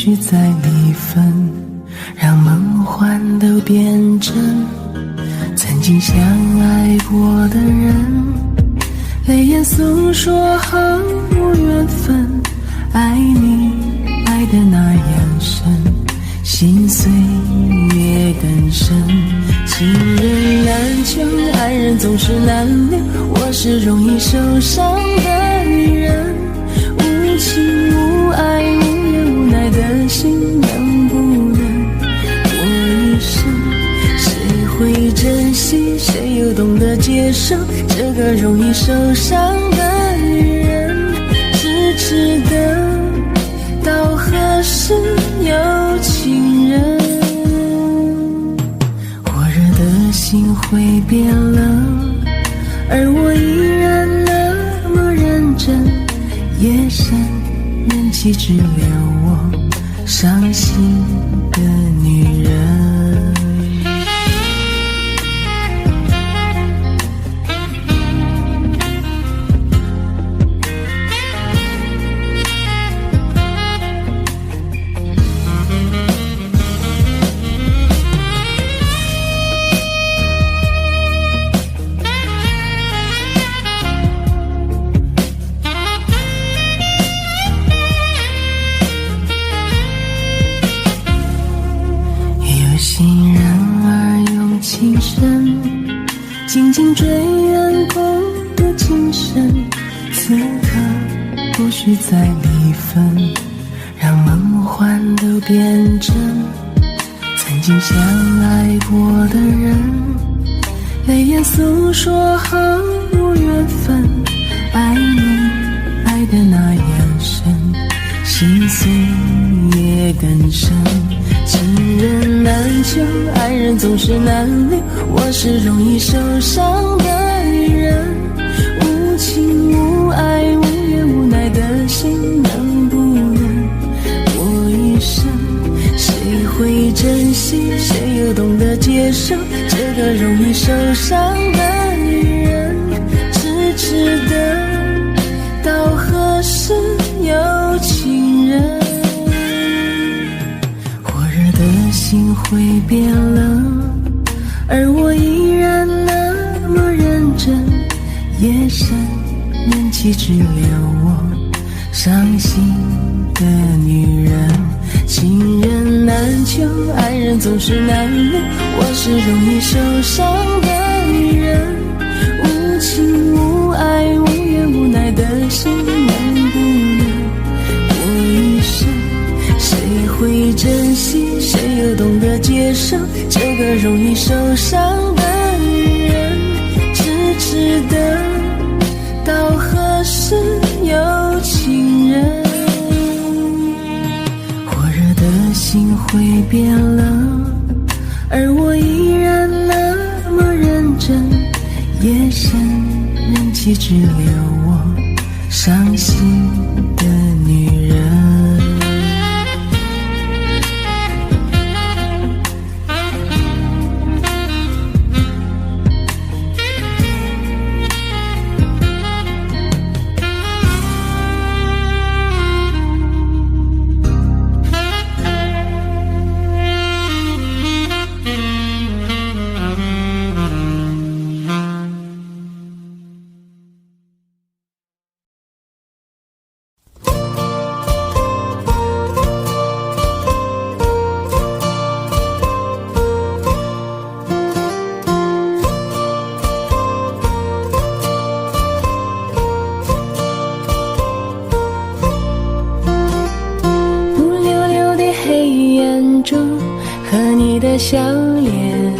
许再离分，让梦幻都变真。曾经相爱过的人，泪眼诉说好无缘分。爱你爱得那样深，心碎也更深。情人难求，爱人总是难留，我是容易受伤的女人。无情无爱无怨无奈的心，能不能过一生？谁会珍惜，谁又懂得接受这个容易受伤的女人？痴痴的到何时有情人？火热的心会变冷，而我依然那么认真。夜深人气只留我伤心的女人。心人儿用情深，紧紧追远共度今生。此刻不许再离分，让梦幻都变真。曾经相爱过的人，泪眼诉说好无缘分。爱你爱得那样深，心碎也更深。情人难求，爱人总是难留，我是容易受伤的女人。无情无爱无怨无奈的心，能不能过一生？谁会珍惜，谁又懂得接受这个容易受伤的女人？痴痴的到何时有情人？心会变冷，而我依然那么认真。夜深人气只留我伤心的女人。情人难求，爱人总是难留，我是容易受伤的女人。无情无爱无怨无奈的心，能不能过一生？谁会珍惜，谁又懂得接受这个容易受伤的女人？痴痴的到何时有情人？火热的心会变冷，而我依然那么认真。夜深人气只留我伤心的女人。和你的笑脸，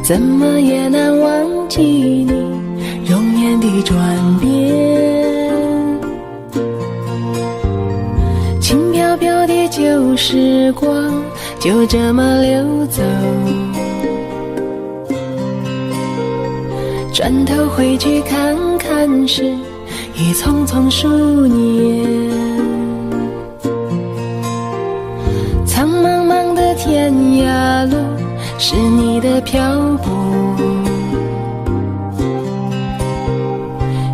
怎么也难忘记你容颜的转变。轻飘飘的旧时光就这么流走，转头回去看看时，已匆匆数年。苍茫茫的天涯路，是你的漂泊，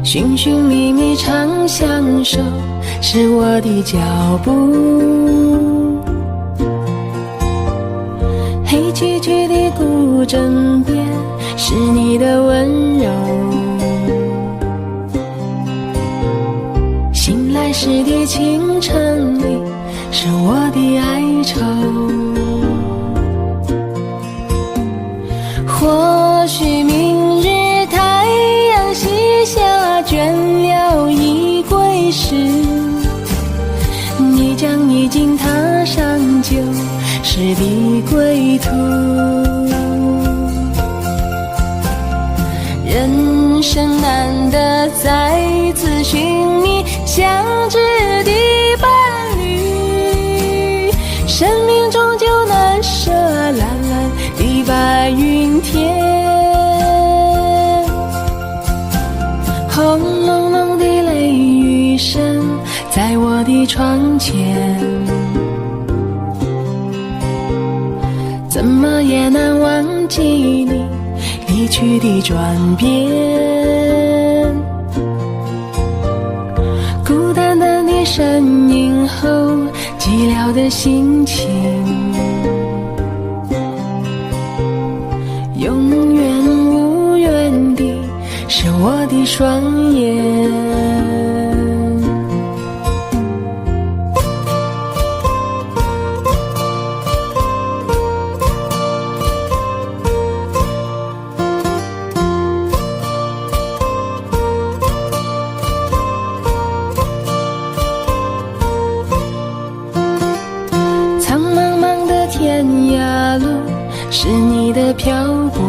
寻寻觅觅常相守，是我的脚步。黑黢黢的古镇边，是你的温柔。醒来时的清晨里，是我的哀愁。或许明日太阳西下，倦了已归时，你将已经踏上旧时的归途。人生难得再次寻觅相知的伴侣，生命终究难舍蓝蓝的白云天。轰隆隆的雷雨声在我的窗前，怎么也难忘记你离去的转变。孤单单的身影后，寂寥的心情，永远无缘的是我的双眼。是你的漂泊，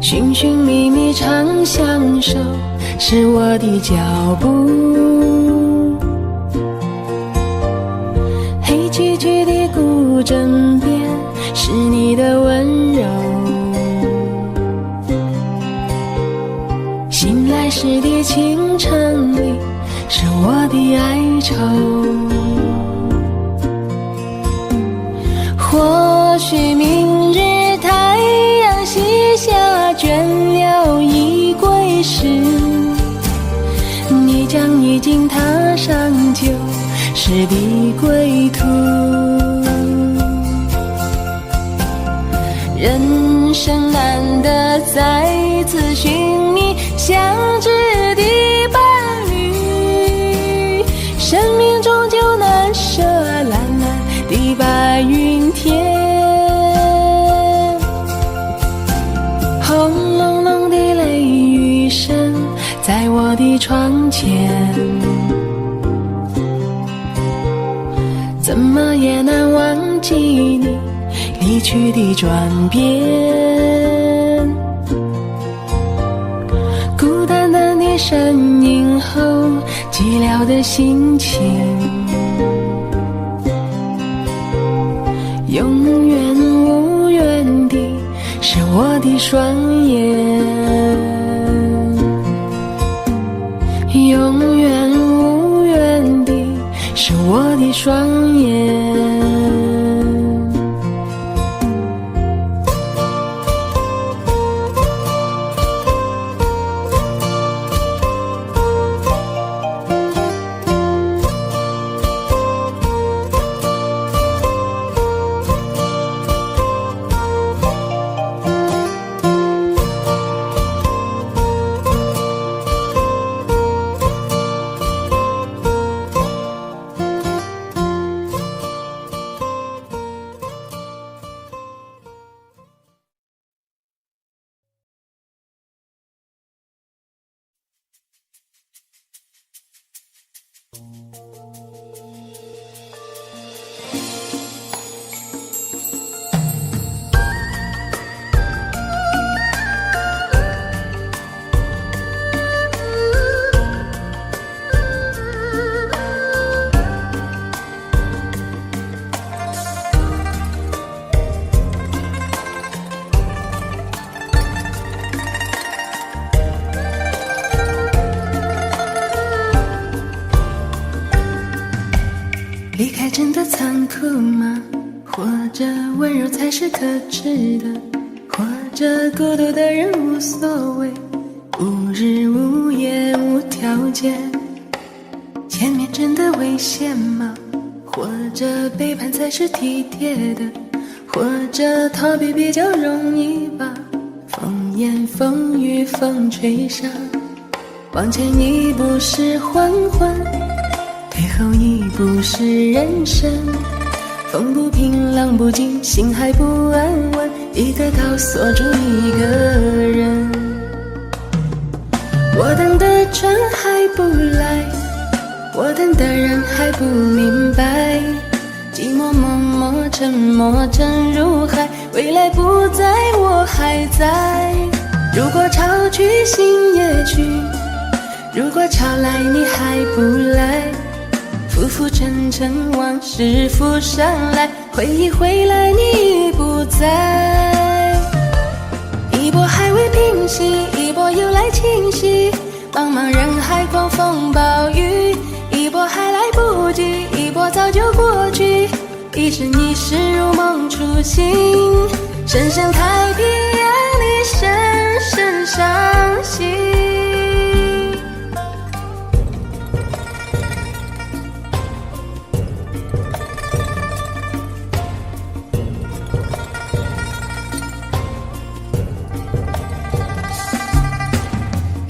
寻寻觅觅常相守，是我的脚步。黑黢黢的古镇边，是你的温柔。醒来时的清晨里，是我的哀愁。或许明日太阳西下，倦了已归时，你将已经踏上旧时的归途。人生难得再次寻觅相知的伴侣，生命终究难舍蓝蓝的白云天。轰隆隆的雷雨声在我的窗前，怎么也难忘记你离去的转变。孤单单的身影后，寂寥的心情，永远无缘的是我的双眼，永远无缘的是我的双眼。离开真的残酷吗？或者温柔才是可耻的？或者孤独的人无所谓，无日无夜无条件，前面真的危险吗？或者背叛才是体贴的，或者逃避比较容易吧？风言风语风吹沙，往前一步是缓缓，退后一步是人生。风不平浪不静，心还不安稳，一个岛锁住一个人。我等的船还不来，我等的人还不明白，寂寞默默沉默沉入海，未来不在我还在。如果潮去心也去，如果潮来你还不来，浮浮沉沉往事浮上来，回忆回来你已不在。一波还未平息，一波又来侵袭，茫茫人海狂风暴雨，一波还来不及，一波早就过去，一生一世如梦初醒，深深太平洋里深深伤心。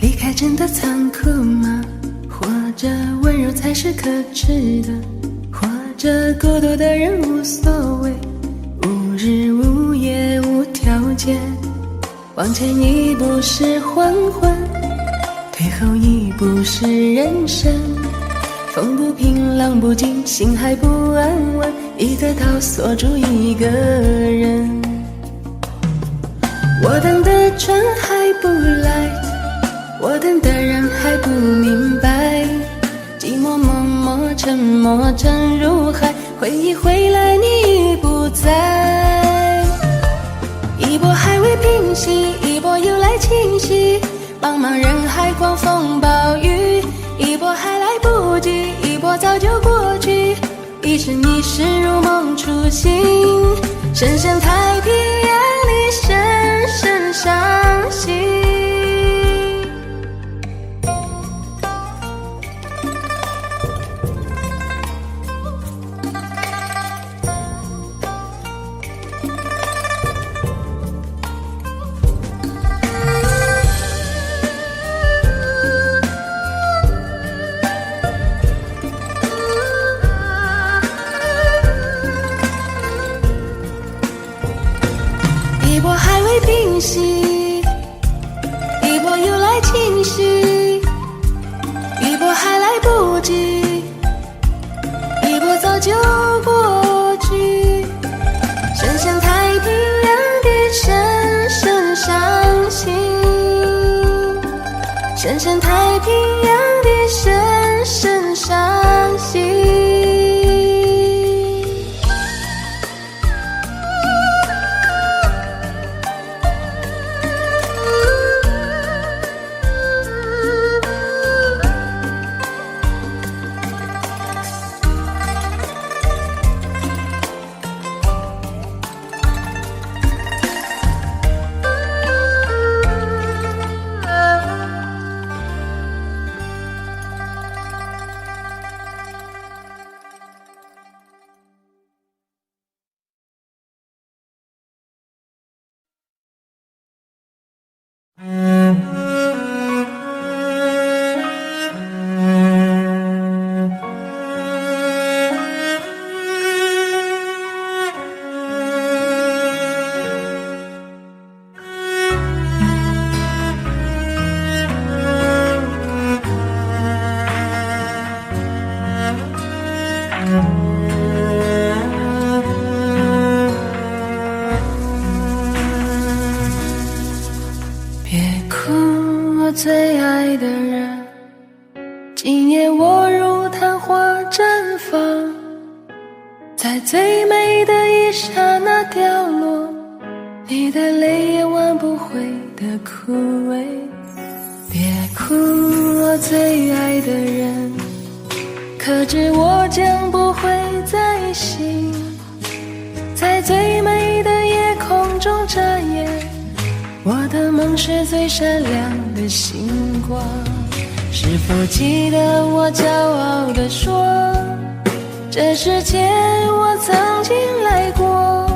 离开真的残酷吗？或者温柔才是可耻的？或者孤独的人无所谓，无日无夜无条件，往前一步是缓缓，退后一步是人生。风不平浪不静，心还不安稳，一个岛锁住一个人。我等的船还不来，我等的人还不明白，寂寞默默沉默沉入海，回忆回来你已不在。一波还未平息，一波又来侵袭，茫茫人海狂风暴雨，一波还来不及，一波早就过去，一生一世如梦初醒，深深太平洋里深深伤心。一波还未平息，一波又来侵袭，一波还来不及，一波早就过去，深深太平洋的深深伤心，深深太平洋的深深伤心。最爱的人，今夜我如昙花绽放，在最美的一刹那掉落，你的泪也挽不回的枯萎。别哭，我最爱的人，可知我将不会再醒，在最美的夜空中眨眼，我的梦是最闪亮的星光。是否记得我骄傲地说，这世界我曾经来过，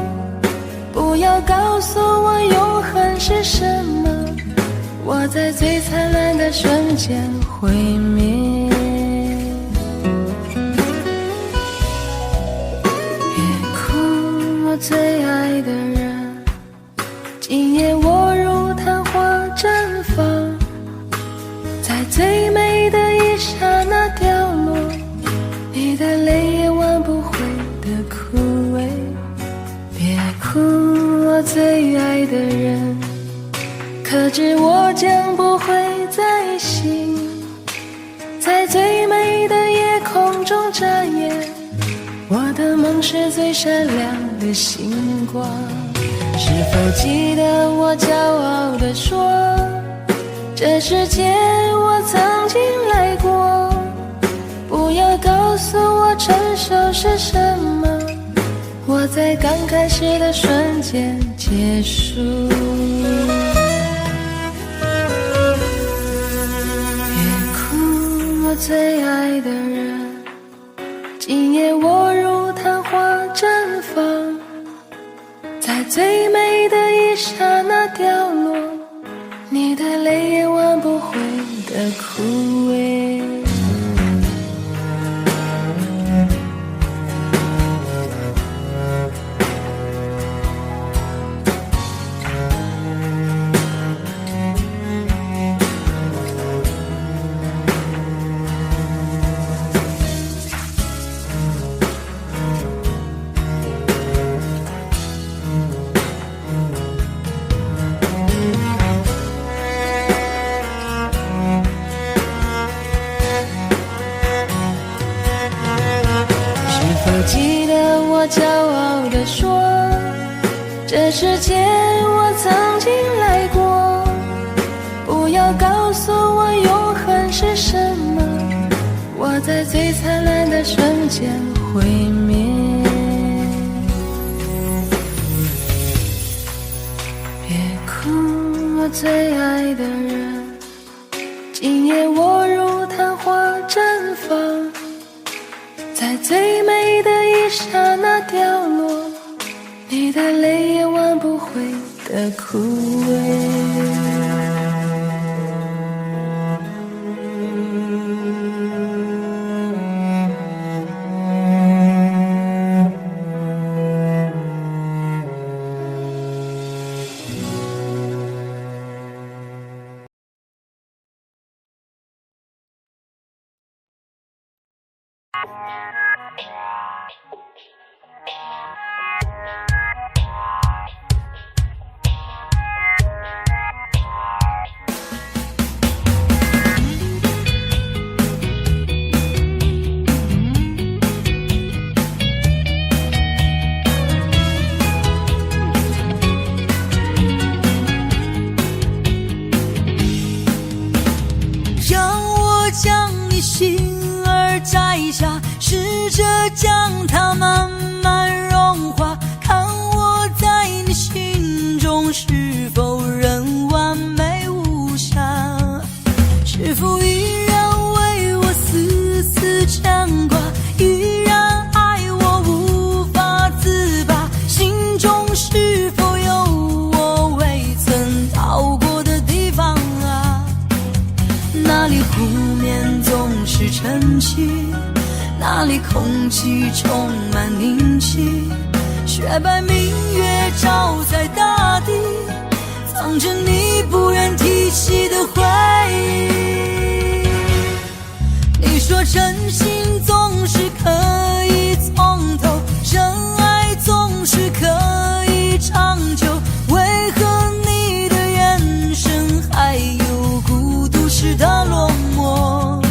不要告诉我永恒是什么，我在最灿烂的瞬间毁灭。别哭，我最爱的人，今夜我如昙花绽放，在最美的一刹那掉落，你的泪也挽不回的枯萎。别哭，我最爱的人，可知我将不会再醒，在最美的夜空中眨眼，我的梦是最闪亮的星光。是否记得我骄傲地说，这世界我曾经来过，不要告诉我成熟是什么，我在刚开始的瞬间结束。别哭，我最爱的人，今夜我如昙花绽放，在最美的一刹那掉落，你的泪也挽不回的枯萎。记得我骄傲地说，这世界我曾经来过，不要告诉我永恒是什么，我在最灿烂的瞬间毁灭。别哭，我最爱的人，今夜我如昙花绽放，在最美的一刹那掉落，你的泪也挽不回的枯萎。试着将它慢慢融化，看我在你心中是否仍完美无瑕，是否依然为我丝丝牵挂，依然爱我无法自拔，心中是否有我未曾到过的地方啊？那里湖面总是晨曦，那里空气充满宁静，雪白明月照在大地，藏着你不愿提起的回忆。你说真心总是可以从头，真爱总是可以长久，为何你的眼神还有孤独时的落寞？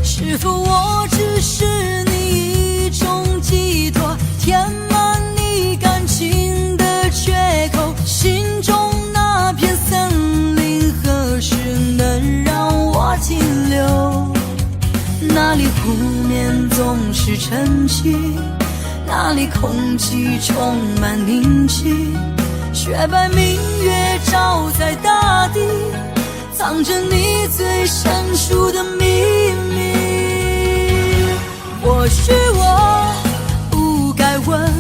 是否我只是你一种寄托，填满你感情的缺口，心中那片森林何时能让我停留？那里湖面总是晨曦，那里空气充满宁静，雪白明月照在大地，藏着你最生疏的秘密。或许我不该问，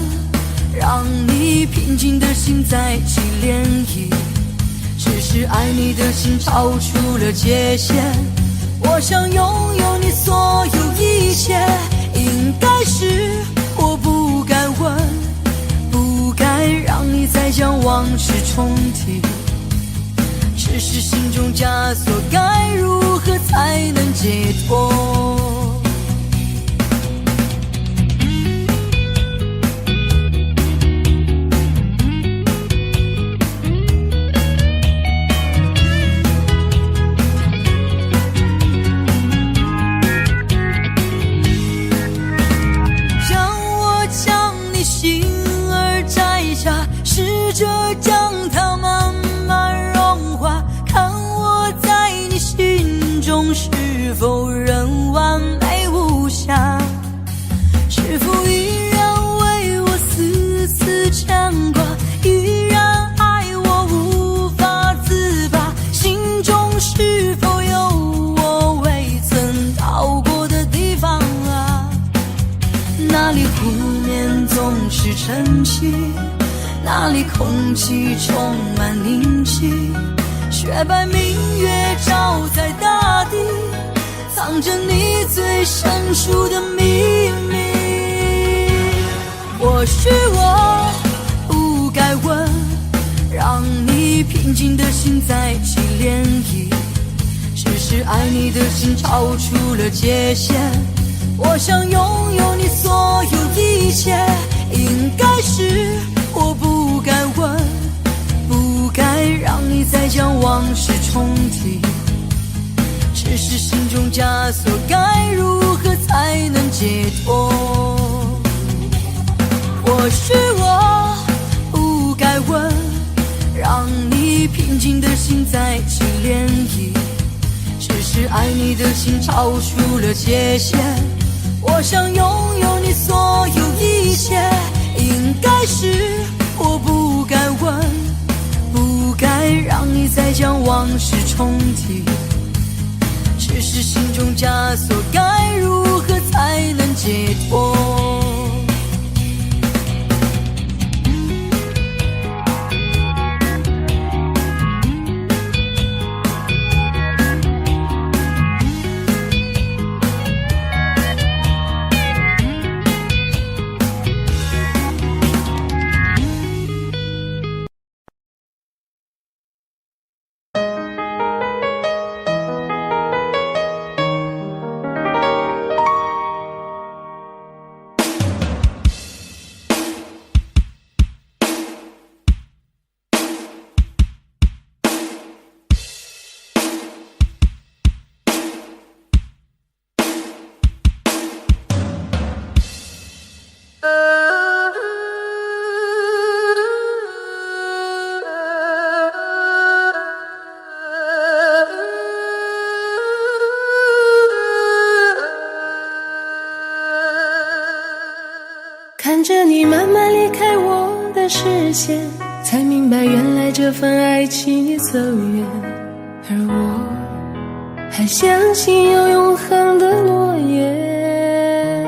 让你平静的心再起涟漪，只是爱你的心超出了界限。我想拥有你所有一切，应该是我不该问，不该让你再将往事重提。只是心中枷锁，该如何才能解脱？让我将你心儿摘下，试着将它慢慢融化，看我在你心中是否仍完美无瑕，是否依然为我丝丝牵挂，依然爱我无法自拔，心中是否有我未曾到过的地方啊？那里湖面总是晨曦，那里空气充满宁静，雪白明月照在大地，藏着你最生疏的秘密。或许我不该问，让你平静的心再起涟漪，只是爱你的心超出了界限。我想拥有你所有一切，应该是我不该问，不该让你再将往事重提。只是心中枷锁，该如何才能解脱？或许我不该问，让你平静的心再起涟漪，只是爱你的心超出了界限。我想拥有你所有一切，应该是我不该问，不该让你再将往事重提。只是心中枷锁，该如何才能解脱？看着你慢慢离开我的视线，才明白原来这份爱情已走远，而我还相信有永恒的诺言。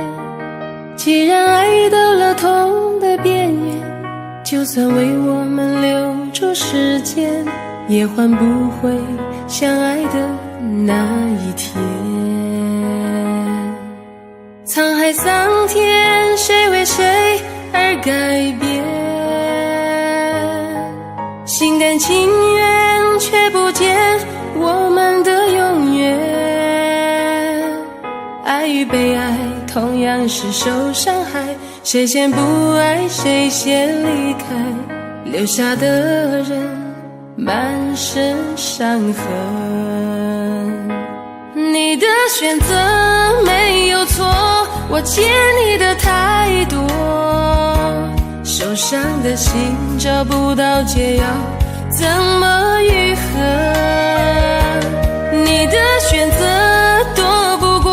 既然爱遇到了痛的边缘，就算为我们留住时间，也换不回相爱的那一天。沧海桑田，谁为谁而改变？心甘情愿，却不见我们的永远。爱与被爱同样是受伤害，谁先不爱谁先离开，留下的人满身伤痕。你的选择没有错，我借你的太多，受伤的心找不到解药，怎么愈合？你的选择躲不过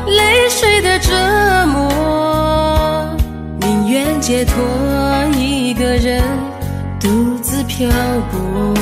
泪水的折磨，宁愿解脱一个人独自漂泊。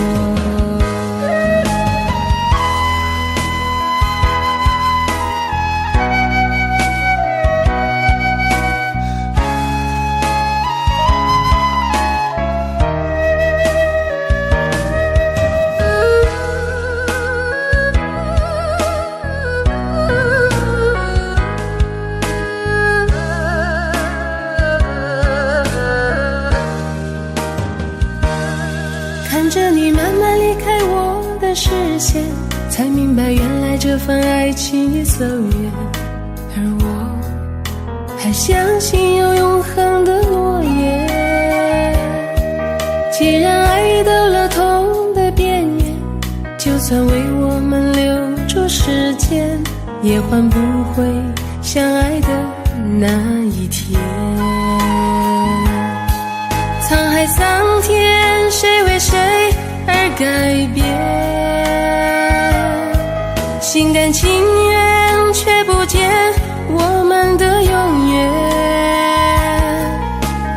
这份爱情已走远，而我还相信有永恒的诺言。既然爱到了痛的边缘，就算为我们留住时间，也换不回相爱的那一天。沧海桑田，谁为谁而改变？心甘情愿，却不见我们的永远。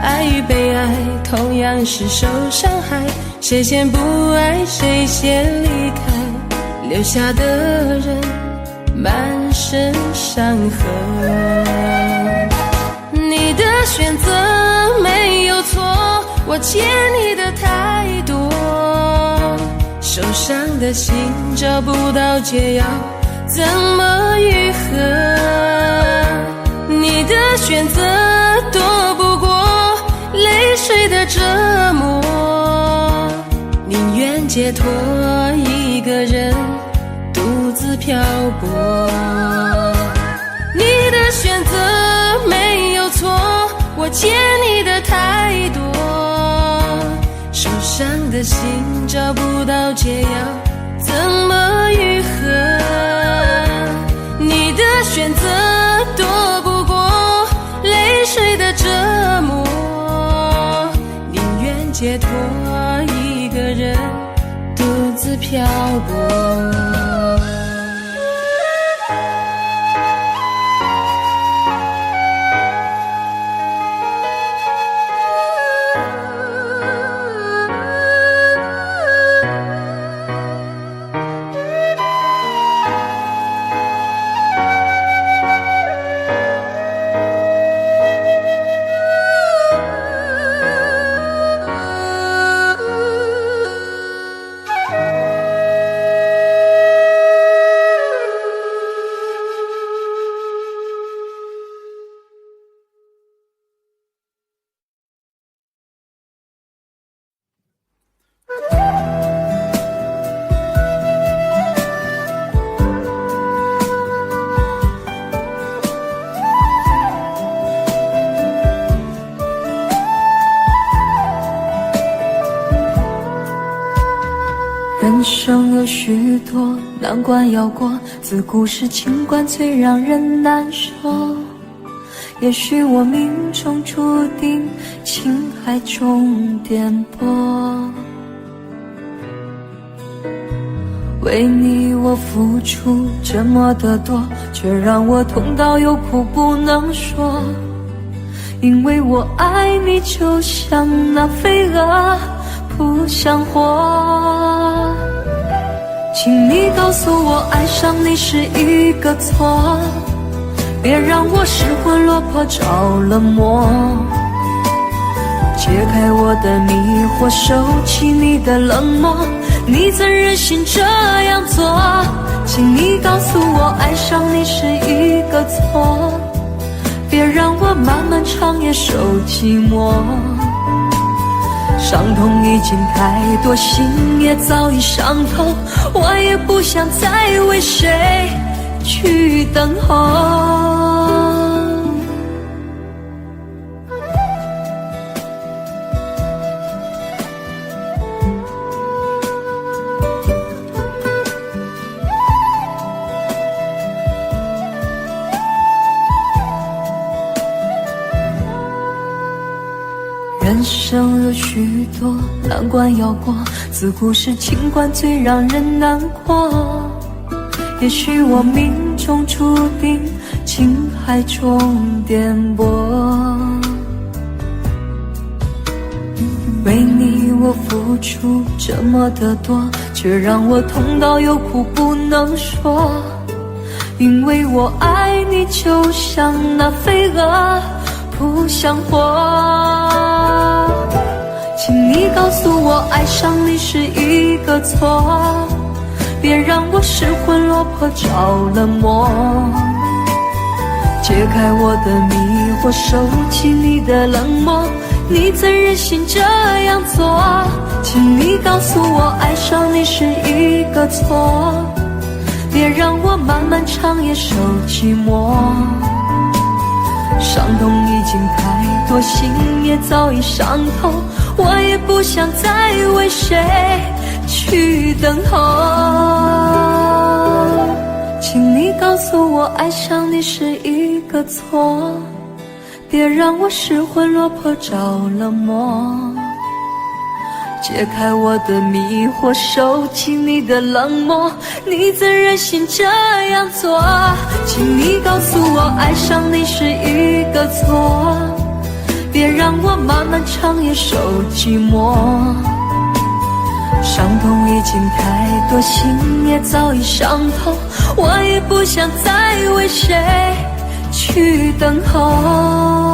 爱与被爱同样是受伤害，谁先不爱谁先离开，留下的人满身伤痕。你的选择没有错，我欠你的太多，受伤的心找不到解药，怎么愈合？你的选择躲不过泪水的折磨，宁愿解脱一个人独自漂泊。你的选择没有错，我欠你的太多，受伤的心找不到解药，怎么愈合？你的选择躲不过泪水的折磨，宁愿解脱一个人独自漂泊。人生有许多难关要过，自古是情关最让人难受。也许我命中注定情海中颠簸，为你我付出这么的多，却让我痛到有苦不能说。因为我爱你就像那飞蛾扑向火，请你告诉我爱上你是一个错，别让我失魂落魄着了魔。解开我的迷惑，收起你的冷漠，你怎忍心这样做？请你告诉我爱上你是一个错，别让我漫漫长夜受寂寞。伤痛已经太多，心也早已伤透，我也不想再为谁去等候。人生有许多难关要过，自古是情关最让人难过。也许我命中注定情海中颠簸，为你我付出这么的多，却让我痛到有苦不能说。因为我爱你就像那飞蛾扑向火，请你告诉我爱上你是一个错，别让我失魂落魄着了魔。解开我的迷惑，收起你的冷漠，你怎忍心这样做？请你告诉我爱上你是一个错，别让我漫漫长夜受寂寞。伤痛已经太多，心也早已伤透，我也不想再为谁去等候。请你告诉我，爱上你是一个错，别让我失魂落魄着了魔。解开我的迷惑，收起你的冷漠，你怎忍心这样做？请你告诉我，爱上你是一个错，别让我漫漫长夜受寂寞。伤痛已经太多，心也早已伤透，我也不想再为谁去等候。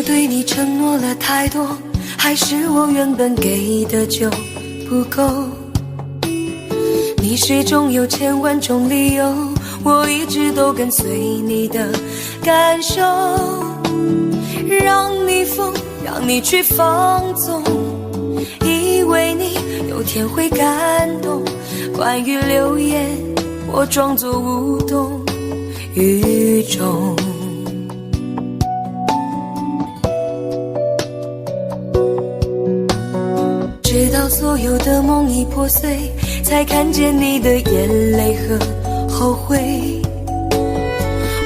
对你承诺了太多，还是我原本给的就不够？你始终有千万种理由，我一直都跟随你的感受，让你疯，让你去放纵，以为你有天会感动。关于流言，我装作无动于衷。直到所有的梦已破碎，才看见你的眼泪和后悔。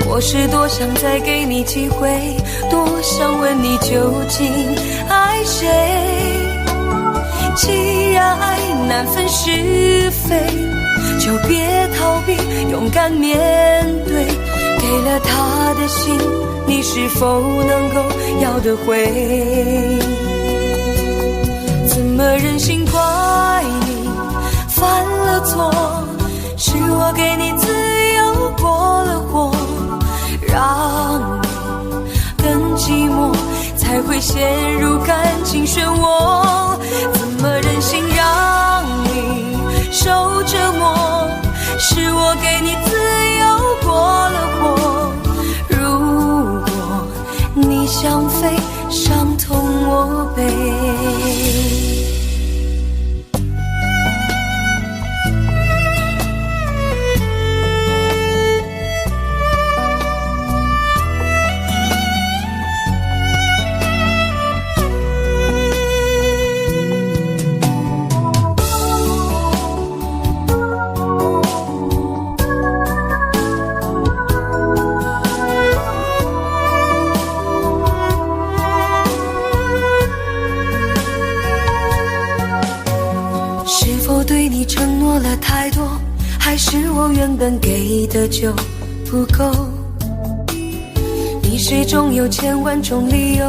我是多想再给你机会，多想问你究竟爱谁。既然爱难分是非，就别逃避，勇敢面对。给了他的心，你是否能够要得回？怎么忍心怪你犯了错？是我给你自由过了火，让你更寂寞，才会陷入感情漩涡。怎么忍心让你受折磨？是我给你自由过了火。如果你想飞，伤痛我背。对你承诺了太多，还是我原本给的就不够？你始终有千万种理由，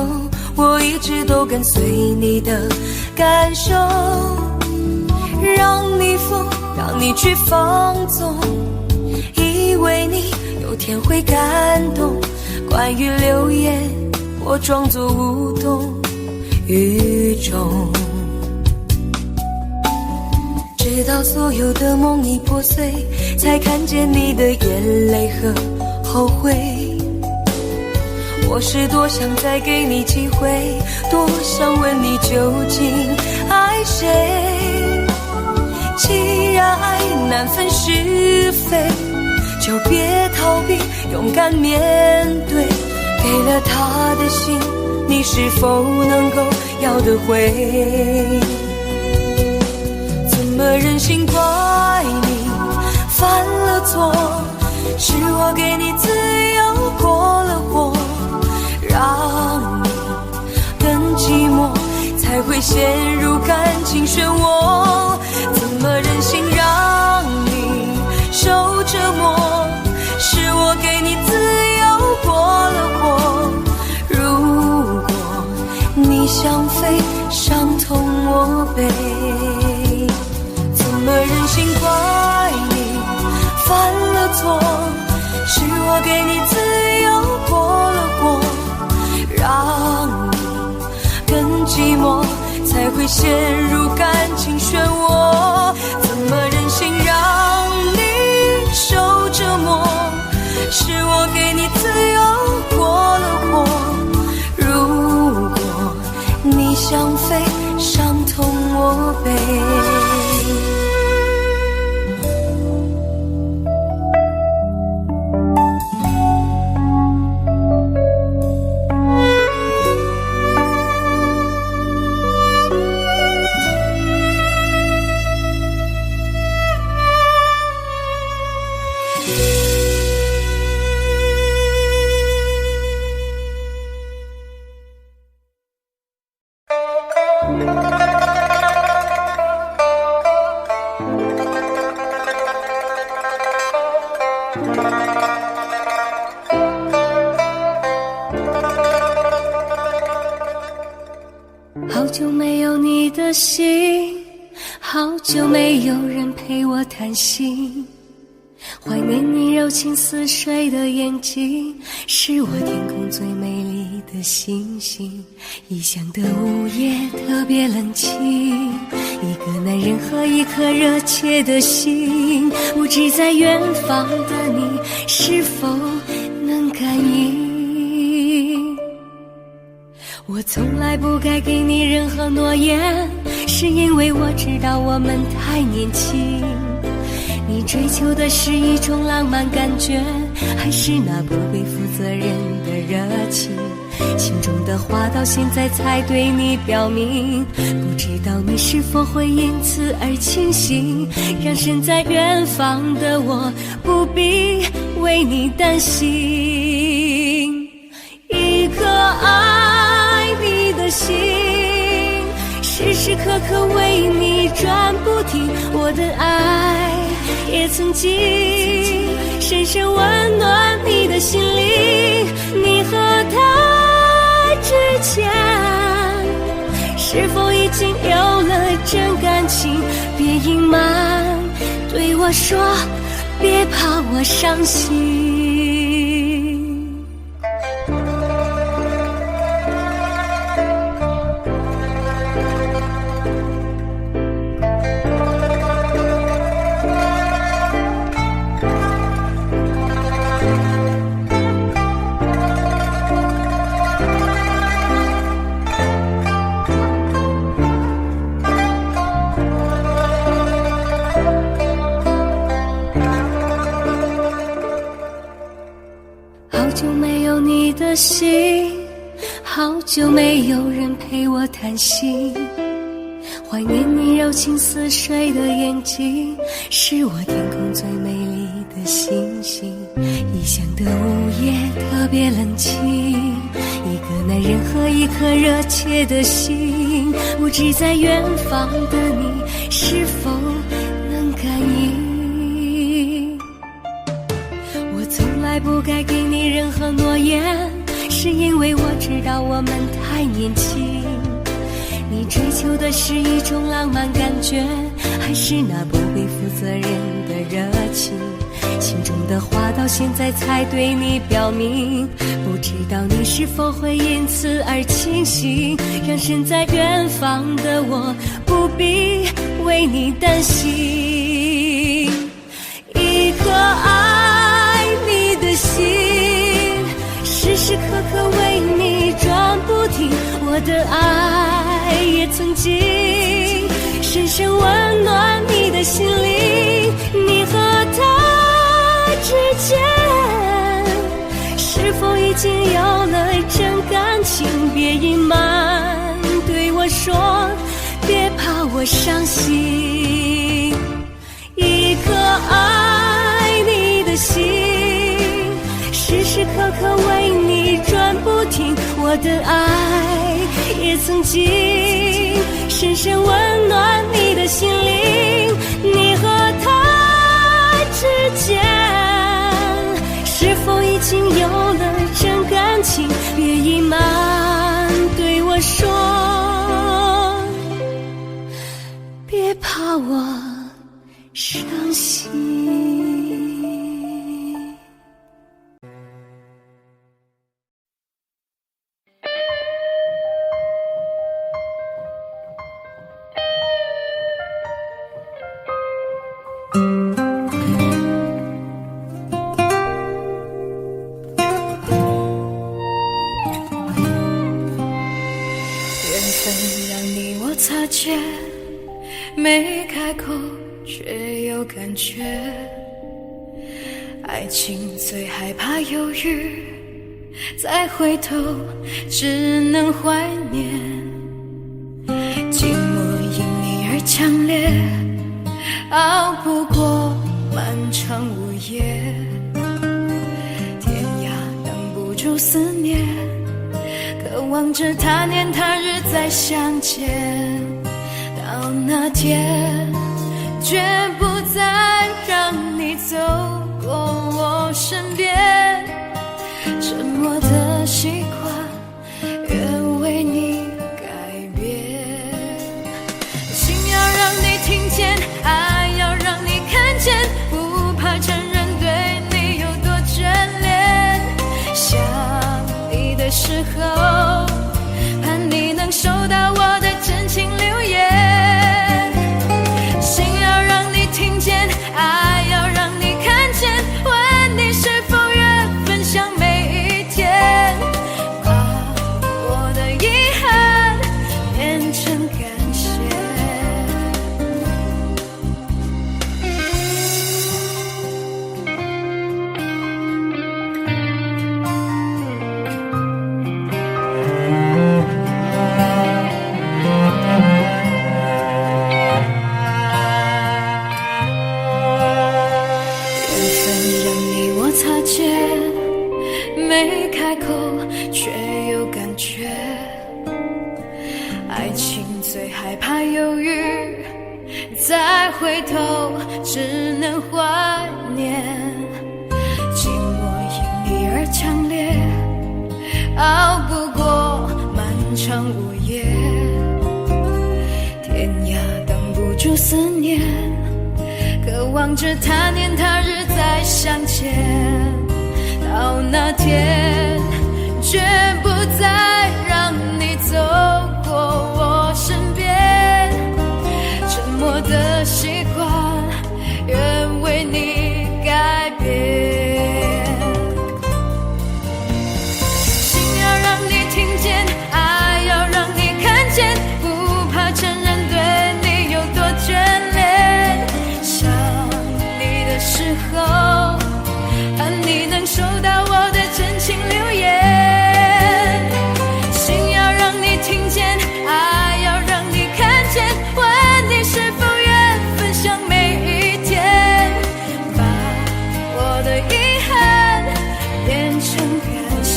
我一直都跟随你的感受，让你疯，让你去放纵，以为你有天会感动。关于流言，我装作无动于衷。直到所有的梦已破碎，才看见你的眼泪和后悔。我是多想再给你机会，多想问你究竟爱谁。既然爱难分是非，就别逃避，勇敢面对。给了他的心，你是否能够要得回？怎么忍心怪你犯了错？是我给你自由过了火，让你更寂寞，才会陷入感情忍心怪你犯了错，是我给你自由过了过，让你更寂寞，才会陷入感情漩涡。怎么忍心让你受折磨，是我给你自由过了过，如果你想飞，伤痛我背。好久没有你的信，好久没有人陪我谈心，怀念你柔情似水的眼睛，是我天空最美丽的星星。异乡的午夜特别冷清，一个男人和一颗热切的心，不知在远方的你是否能感应。我从来不该给你任何诺言，是因为我知道我们太年轻。你追求的是一种浪漫感觉，还是那不必负责任的热情？心中的话到现在才对你表明，不知道你是否会因此而清醒，让身在远方的我不必为你担心。一颗爱你的心，时时刻刻为你转不停，我的爱也曾经深深温暖你的心灵。你和他之间是否已经有了真感情？别隐瞒，对我说，别怕我伤心。好久没有你的信，好久没有人陪我谈心，怀念你柔情似水的眼睛，是我天空最美丽的星星。异乡的午夜特别冷清，一个男人和一颗热切的心，不知在远方的你是否能感应。我从来不该给你任何诺言，是因为我知道我们太年轻。你追求的是一种浪漫感觉，还是那不必负责任的热情？心中的话到现在才对你表明，不知道你是否会因此而清醒，让身在远方的我不必为你担心。一颗爱你的心，时时刻刻为你转不停，我的爱也曾经深深温暖你的心灵。你和他之间是否已经有了真感情？别隐瞒，对我说，别怕我伤心。一颗爱你的心，时时刻刻为你转不停，我的爱也曾经深深温暖你的心灵。你和他之间是否已经有了真感情？别隐瞒，对我说，别怕我伤心。擦肩，没开口却有感觉。爱情最害怕犹豫，再回头只能怀念。寂寞因你而强烈，熬不过漫长午夜。天涯挡不住思念，渴望着他年他日再相见，到那天绝不再让你走过我身边。沉默的习惯愿为你改变，心要让你听见，爱要让你看见，不怕承认对你有多眷恋。想你的时候，盼你能收到我的真情留言。心要让你听见，爱要让你看见，问你是否愿分享每一天，把我的遗憾变成感谢。没开口却有感觉，爱情最害怕犹豫，再回头只能怀念。寂寞因你而强烈，熬不过漫长午夜。天涯挡不住思念，渴望着他年他日再相见，到那天绝不再让你走过我身边。沉默的习惯愿为你改变，心要让你听见，爱要让你看见，不怕承认对你有多眷恋。想你的时候，盼你能收到我的真情留言。心要让你听见，爱要让你看见，问你是否愿分享每一天，把我的遗憾变成感谢。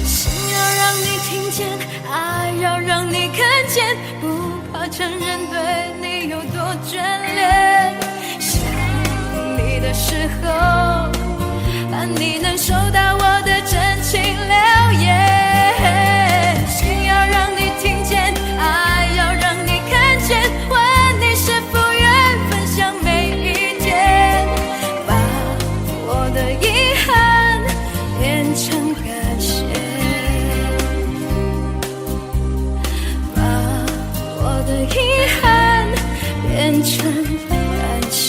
心要让你听见，爱要让你看见，不怕承认对你有多眷恋。你的时候，盼你能收到我的真情留言。心要让你听见，爱要让你看见，问你是否愿分享每一天，把我的遗憾变成感谢，把我的遗憾变成感谢。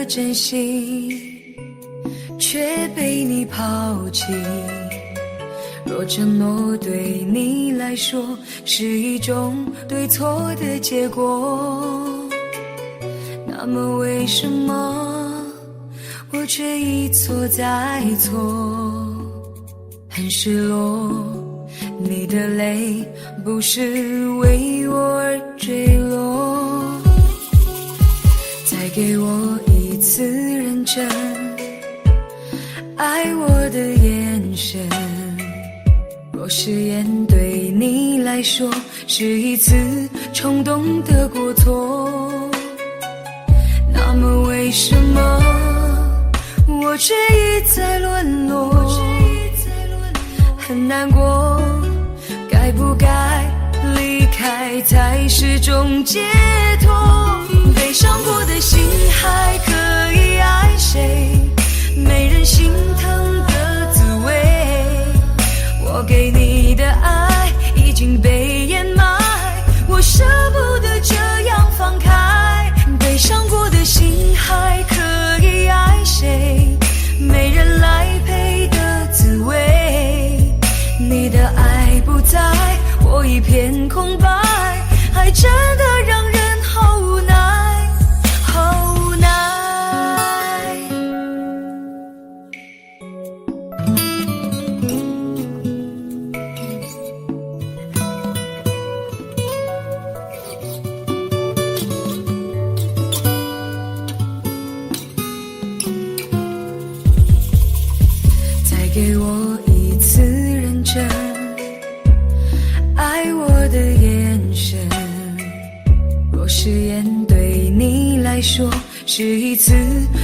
真心，却被你抛弃。若承诺对你来说是一种对错的结果，那么为什么我却一错再错？很失落，你的泪不是为我而坠落。再给我一次认真爱我的眼神，若誓言对你来说是一次冲动的过错，那么为什么我却一再沦落？很难过，该不该离开才是种解脱？悲伤过的心还可以爱谁？没人心疼的滋味，我给你的爱已经被掩埋，我舍不得这样放开。悲伤过的心还可以爱谁？没人来陪的滋味，你的爱不在，我一片空白，爱真的让人好无奈，好无奈。再给我一次认真爱我的眼神，若誓言对你来说是一次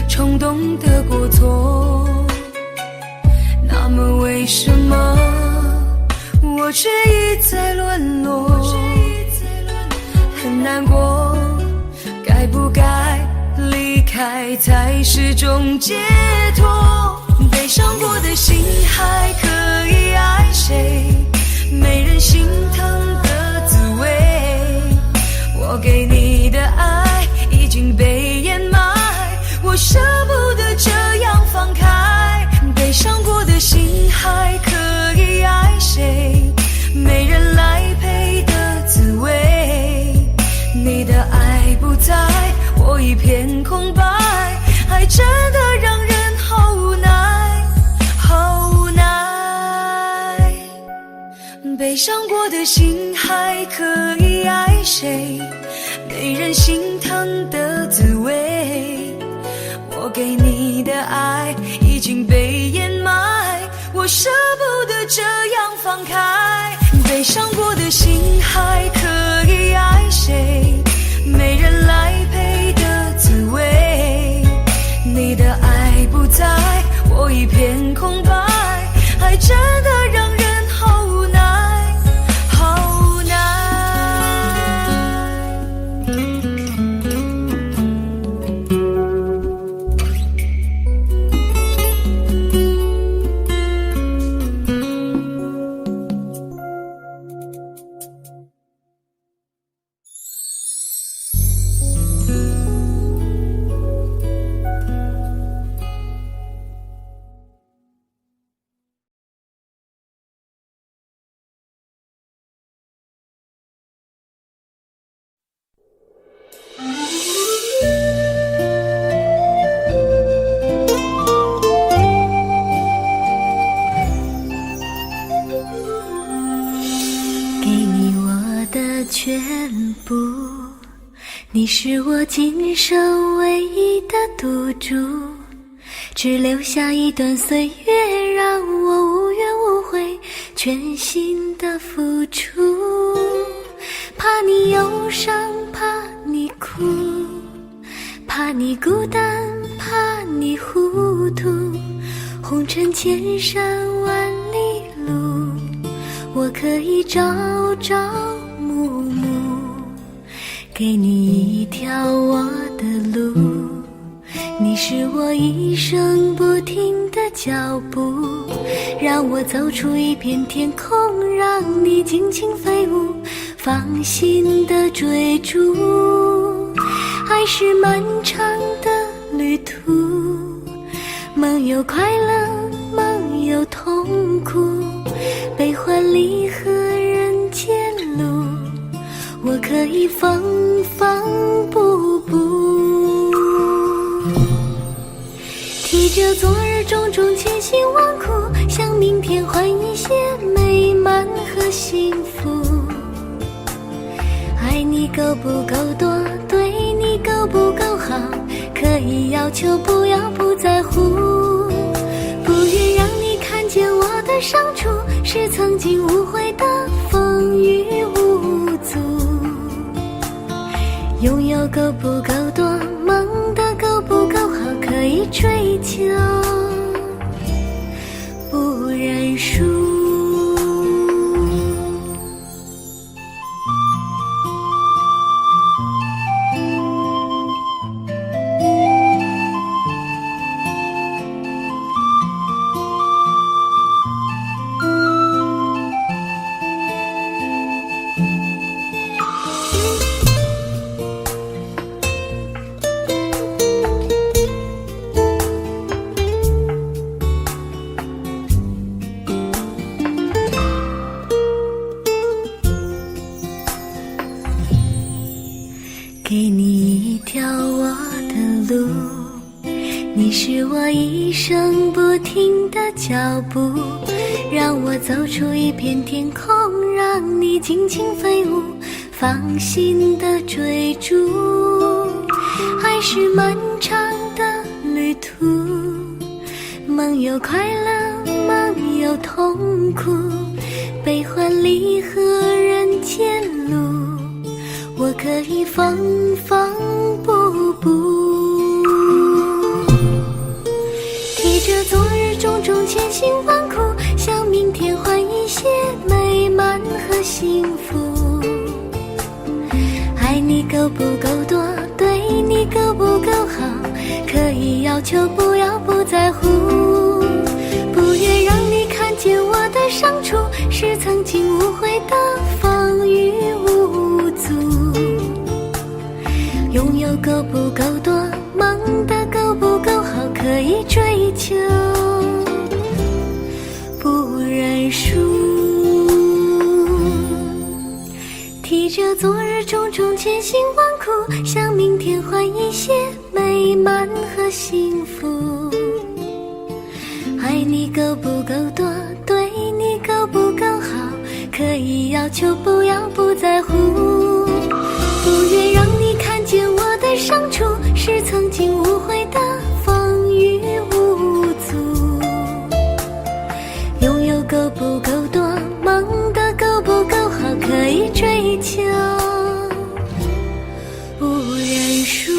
冲动的过错，那么为什么我却一再沦落？很难过，该不该离开才是种解脱？悲伤过的心还可以爱谁？没人心疼的滋味，我给你的爱已经被掩埋，我舍不得这样放开。悲伤过的心还可以爱谁？没人来陪的滋味，你的爱不在，我一片空白，爱真的让人好无奈，好无奈。悲伤过的心还可以爱谁？没人心疼的滋味，我给你的爱已经被掩埋，我舍不得这样放开。悲伤过的心还可以爱谁？没人来陪的滋味，你的爱不在，我一片空白，爱真的让人好无奈，好无奈。全部，你是我今生唯一的赌注，只留下一段岁月，让我无怨无悔，全心的付出。怕你忧伤，怕你哭，怕你孤单，怕你糊涂，红尘千山万里路，我可以朝朝暮暮，给你一条我的路。你是我一生不停的脚步，让我走出一片天空，让你尽情飞舞，放心的追逐。爱是漫长的旅途，梦有快乐，梦有痛苦，悲欢离合人间路，我可以缝缝补补。提着昨日种种千辛万苦，向明天换一些美满和幸福。爱你够不够多，对你够不够好，可以要求，不要不在乎。不愿让你看见我的伤处，是曾经无悔的风雨无阻。拥有够不够多，梦的够不够好，可以追求，不认输。给你一条我的路，你是我一生不停的脚步，让我走出一片天空，让你尽情飞舞，放心的追逐。爱是漫长的旅途，梦有快乐，梦有痛苦，悲欢离合人间路，我可以缝缝补补。提着昨日种种千辛万苦，向明天换一些美满和幸福。爱你够不够多，对你够不够好，可以要求，不要不在乎。不愿让你看见我的伤处，是曾经无悔的风雨无阻。拥有够不够多，梦的够不够好，可以追求，不认输。提着昨日种种千辛万苦，向明天换一些美满和幸福。爱你够不够多，对你够不够好，可以要求，不要不在乎。不愿让你看见我的伤处，是曾经无悔的风雨无阻。拥有够不够多，梦的够不够好，可以追求，不认输。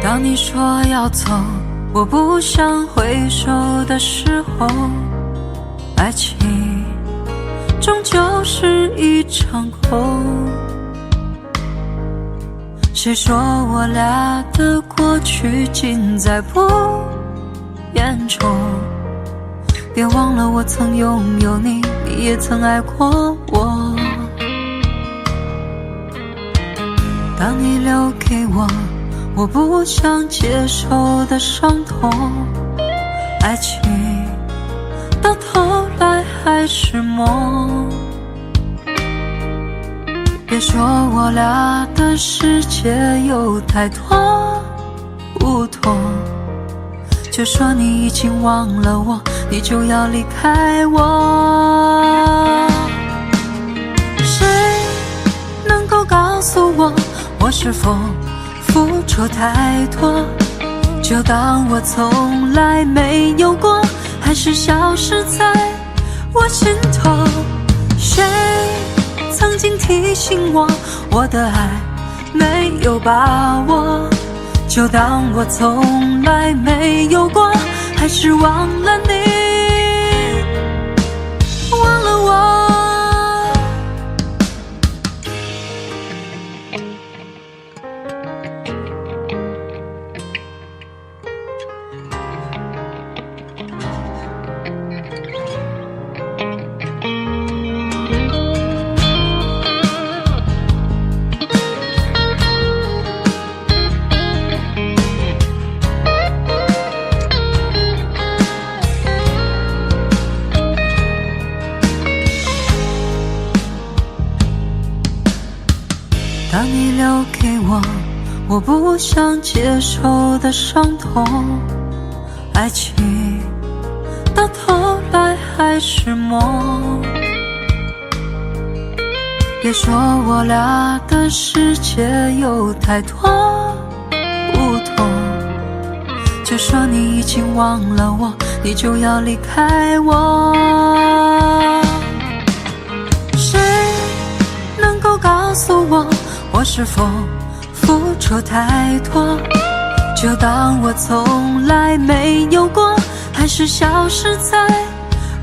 当你说要走，我不想回首的时候，爱情终究是一场空。谁说我俩的过去尽在不言中？别忘了我曾拥有你，你也曾爱过我。当你留给我不想接受的伤痛，爱情到头来还是梦。别说我俩的世界有太多不同，就说你已经忘了我，你就要离开我。谁能够告诉我，我是否付出太多？就当我从来没有过，还是消失在我心头。谁曾经提醒我，我的爱没有把握？就当我从来没有过，还是忘了你，忘了我。当你留给我不想接受的伤痛，爱情到头来还是梦。别说我俩的世界有太多不同，就说你已经忘了我，你就要离开我。谁能够告诉我，我是否付出太多？就当我从来没有过，还是消失在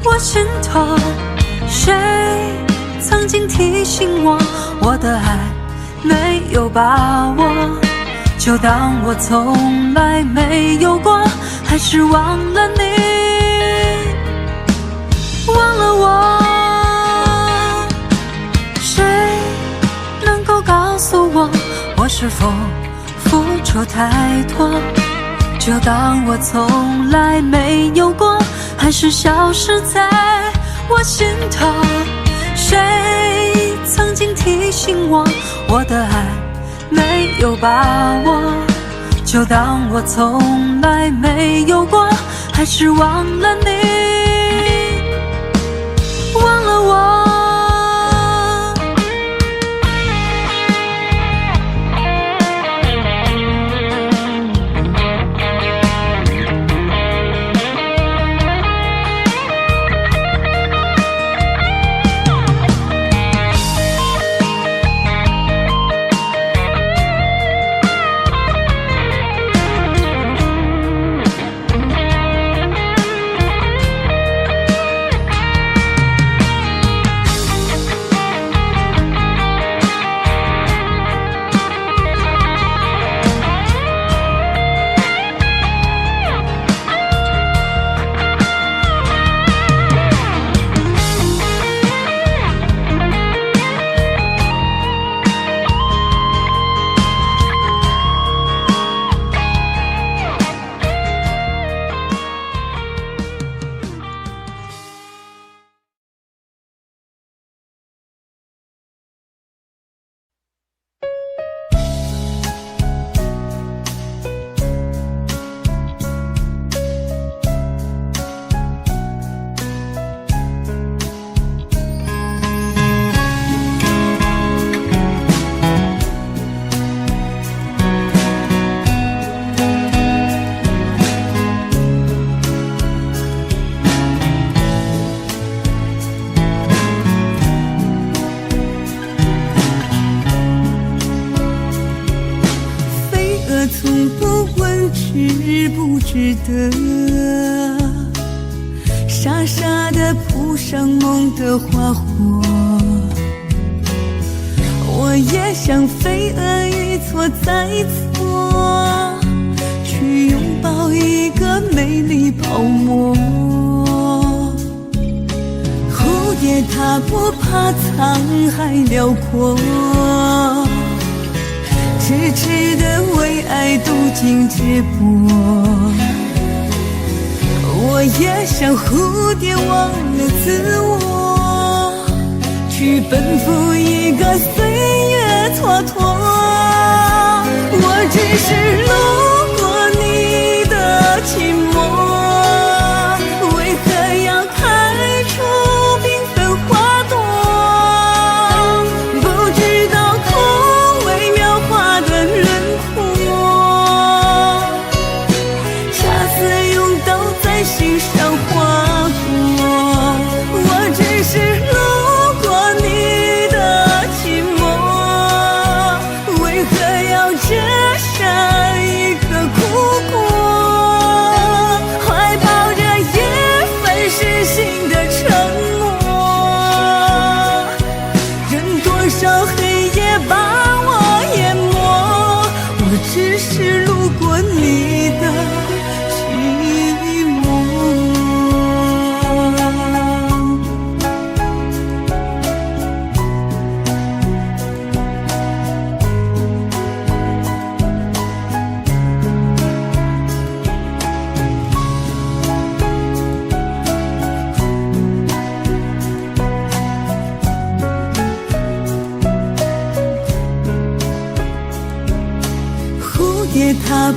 我心头。谁曾经提醒我，我的爱没有把握？就当我从来没有过，还是忘了你，忘了我。告诉我，我是否付出太多？就当我从来没有过，还是消失在我心头。谁曾经提醒我，我的爱没有把握？就当我从来没有过，还是忘了你，忘了我。从不问值不值得，傻傻地铺上梦的花火。我也像飞蛾一错再错，去拥抱一个美丽泡沫。蝴蝶它不怕沧海辽阔，痴痴地为爱渡尽直播。我也像蝴蝶忘了自我，去奔赴一个岁月蹉跎。我只是路过你的寂寞，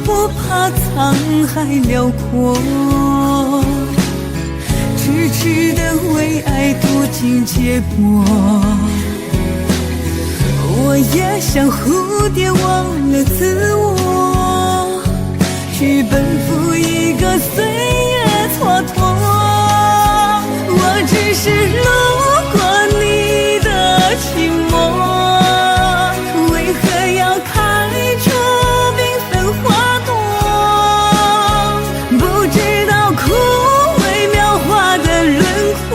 不怕沧海辽阔，痴痴的为爱渡尽劫波。我也像蝴蝶忘了自我，去奔赴一个岁月蹉跎。我只是路过你的寂寞，为何要开出缤纷花朵？不知道枯萎描画的轮廓，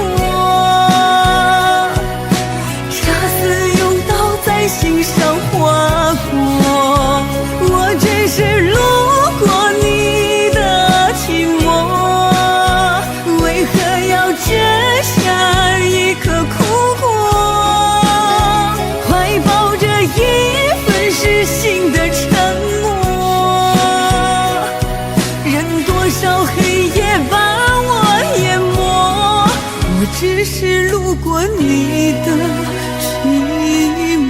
恰似用刀在心上划过。我只是路过你的寂寞，为何要摘下一颗苦果，怀抱着一份失信的沉默。任多少黑夜把我淹没，我只是路过你的寂寞。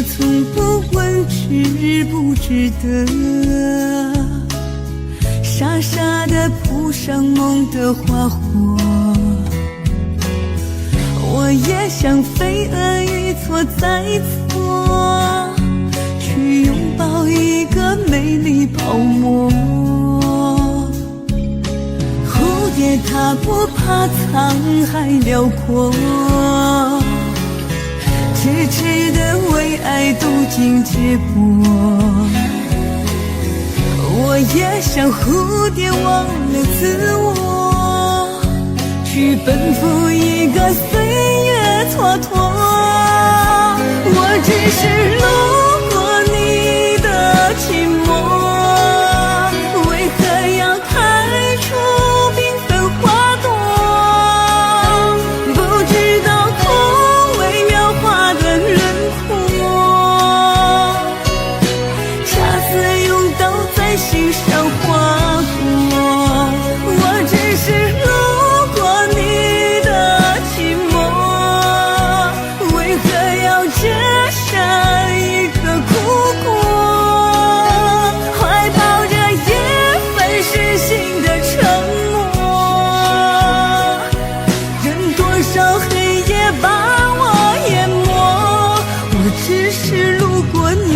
从不问值不值得，傻傻地铺上梦的花火。我也像飞蛾一错再错，去拥抱一个美丽泡沫。蝴蝶它不怕沧海辽阔，痴痴的为爱渡尽劫波。我也像蝴蝶忘了自我，去奔赴一个岁月蹉跎。我只是路过你的寂寞，为何要开出缤纷花朵？不知道枯萎描画的轮廓，恰似用刀在心上划过。我只是路过你的寂寞，为何要摘下一颗苦果，怀抱着一份失信的沉默。任多少黑夜把我淹没，我只是路过你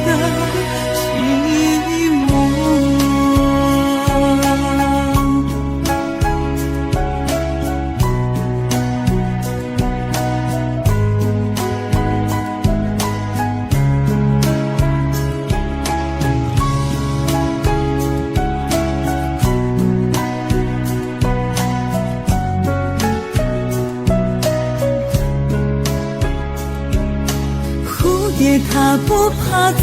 的寂寞。蝴蝶它不怕沧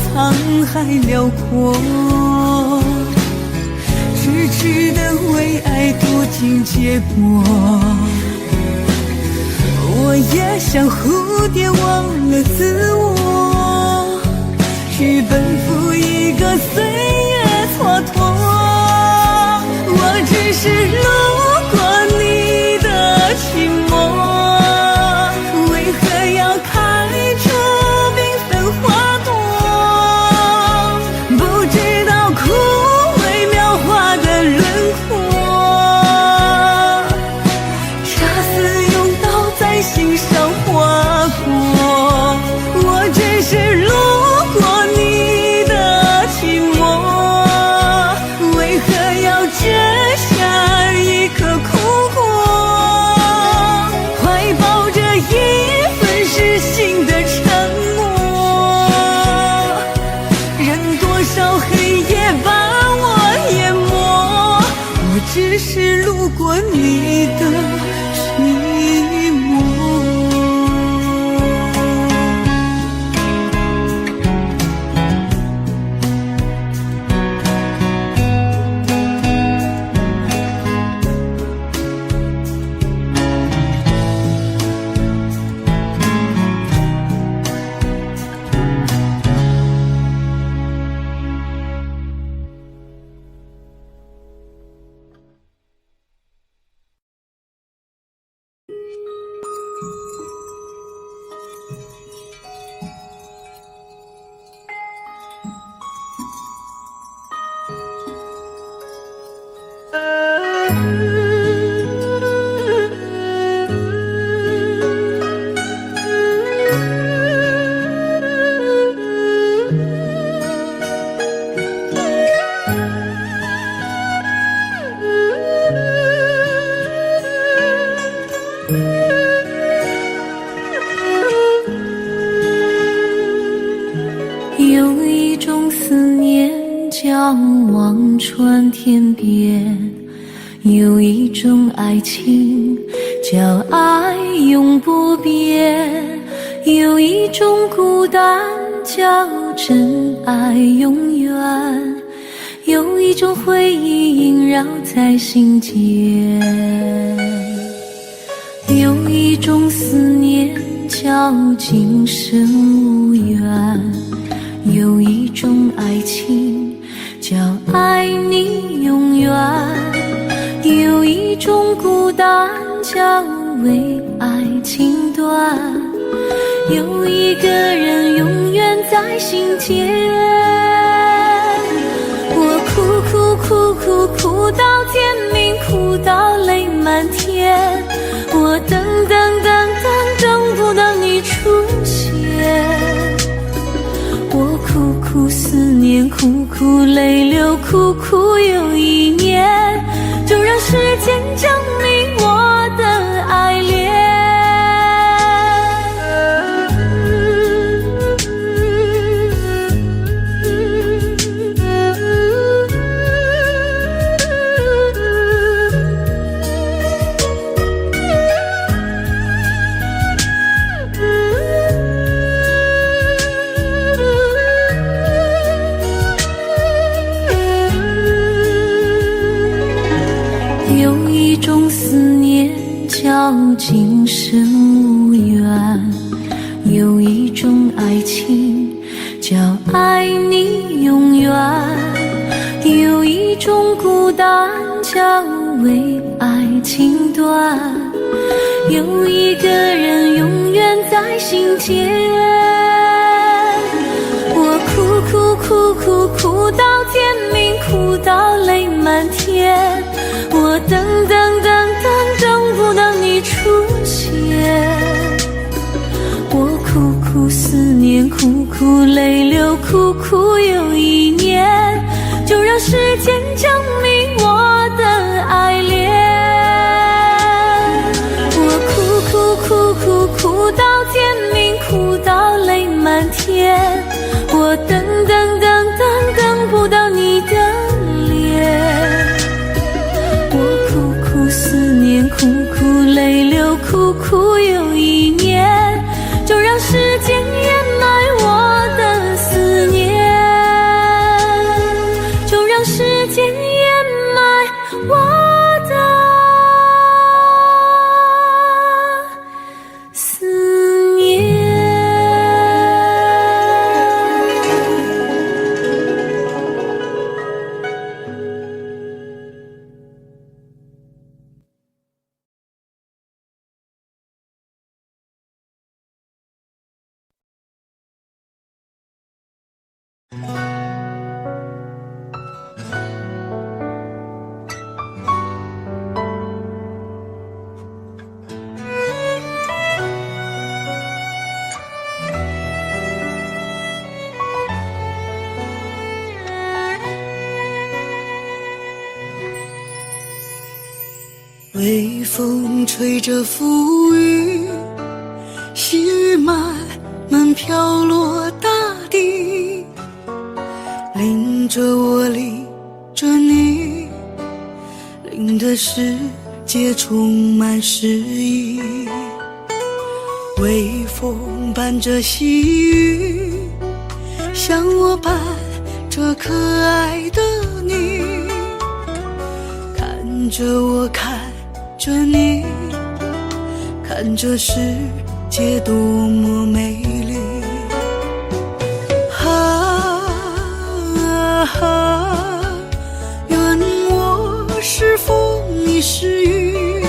海辽阔，痴痴的为爱渡尽劫波。我也像蝴蝶忘了自我，去奔赴一个岁月蹉跎。我只是路过你的寂寞，为何要开出缤纷花朵？不知道枯萎描画的轮廓，恰似用刀在心上划过。我只是路过你的寂寞，过你的寂寞。有一种思念叫望穿天边，有一种爱情叫爱永不变，有一种孤单叫真爱永远，有一种回忆萦绕在心间，有一种思念叫今生无缘，有一种爱情叫爱你永远，有一种孤单叫为爱情断，有一个人永远在心间。我哭到天明，哭到泪满天，我等不到你出现，我苦思念，苦泪流，苦又一年，就让时间证明我的爱恋。有一种思念叫今生无缘，有一种爱情叫爱你永远，有一种孤单叫为爱情断，有一个人永远在心间。我哭到天明，哭到泪满天，我等不到你出现，我苦思念，苦泪流，苦又一年，就让时间证明我的爱恋。我哭到天明，哭到泪满天，我等不到你的脸，我苦思念，苦泪流，苦又一年，就让时间掩埋我的思念，就让时间掩埋我的思念。微风吹着浮雨，细雨慢慢飘落大地，淋着我，淋着你，淋令的世界充满诗意。微风伴着细雨，向我伴着可爱的你，看着我看着你，看这世界多么美丽。愿我是风你是雨，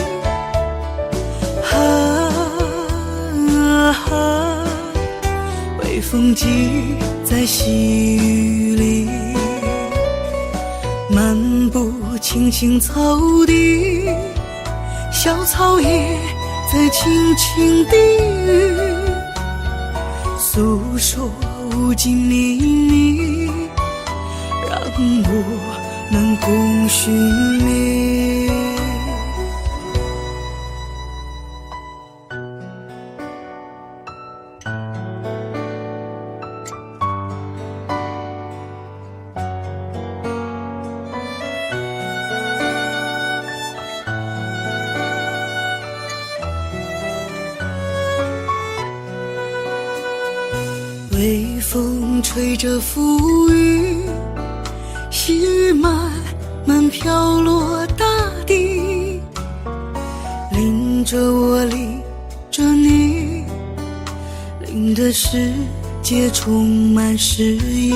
微风寄在细雨里，漫步青青草地，小草也在轻轻低语，诉说无尽秘密，让我能共寻觅。微风吹着浮雨，细雨慢慢飘落大地，淋着我淋着你，令的世界充满诗意。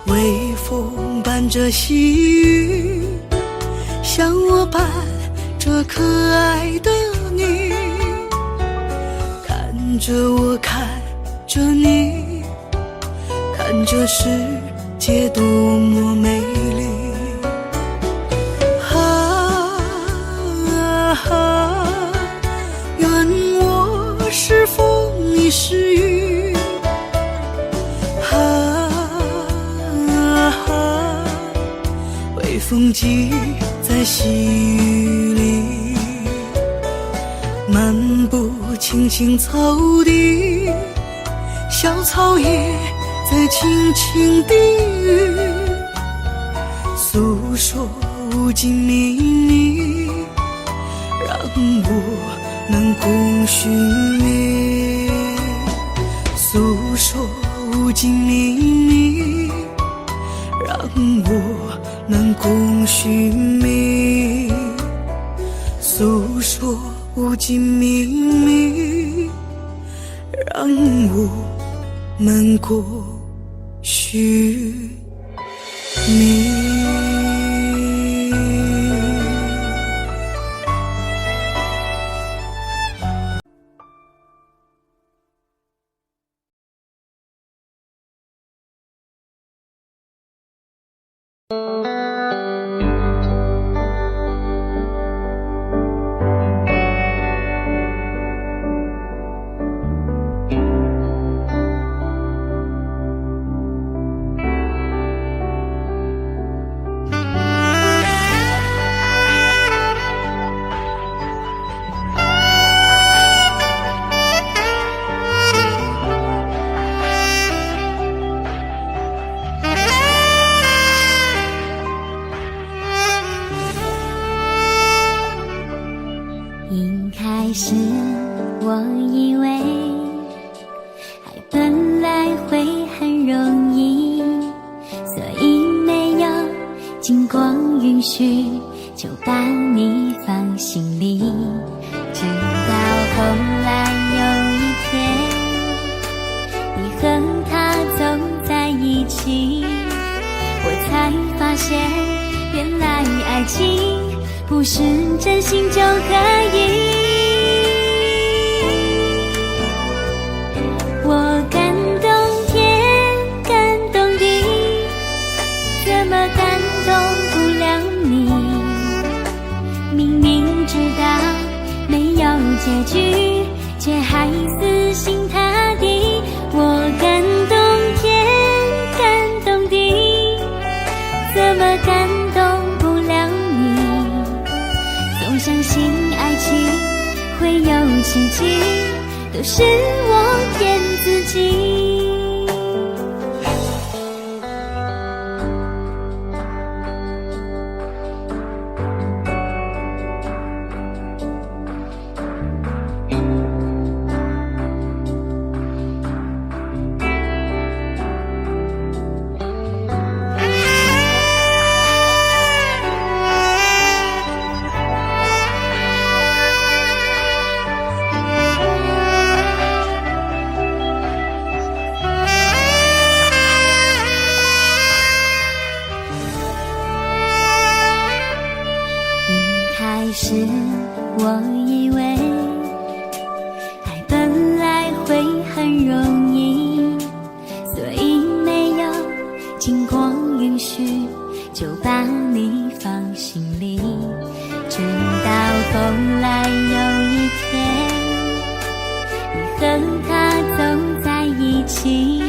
微风伴着细雨，向我伴着可爱的你，看着我看着你，看这世界多么美丽。愿我是风你是雨，微风寄在细雨里，漫步青青草地，小草也在轻轻低语，诉说无尽秘密，让我能共寻觅。诉说无尽秘密，让我能共寻觅。诉说无尽秘密，让我能共寻觅。一开始我以为爱本来会很容易，所以没有经过允许就把你放心里。直到后来有一天，你和他走在一起，我才发现原来爱情不是真心就可以。我感动天，感动地，怎么感动不了你？明明知道没有结局，却还死心塌地。我感动天，感动地，怎么感动不了你？总相信爱情会有奇迹，都是我骗自己。实我以为爱本来会很容易，所以没有经过允许就把你放心里。直到后来有一天，你和他走在一起，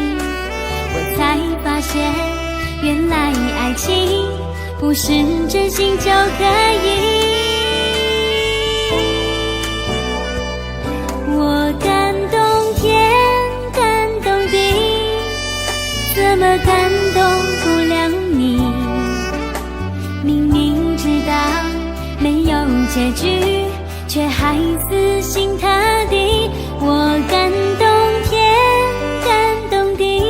我才发现原来爱情不是真心就可以。我感动天，感动地，怎么感动不了你？明明知道没有结局，却还死心塌地。我感动天，感动地，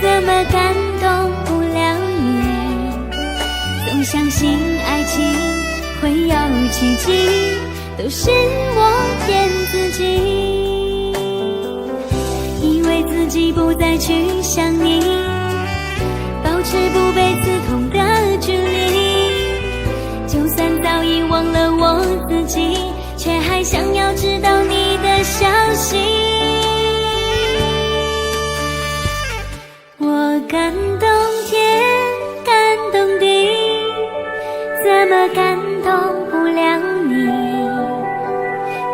怎么感动不了你？总相信爱情会有奇迹，都是我骗自己，以为自己不再去想你，保持不被刺痛的距离。就算早已忘了我自己，却还想要知道你的消息。我感动天，感动地，怎么感动不了你？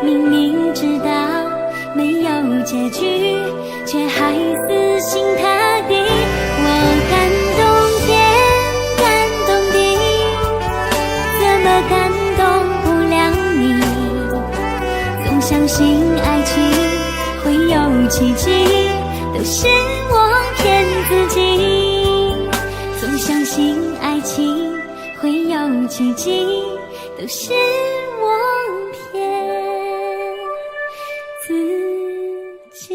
明明知道没有结局，却还死心塌地。我感动天，感动地，怎么感动不了你？总相信爱情会有奇迹，都是我骗自己。总相信爱情会有奇迹，都是我骗自己。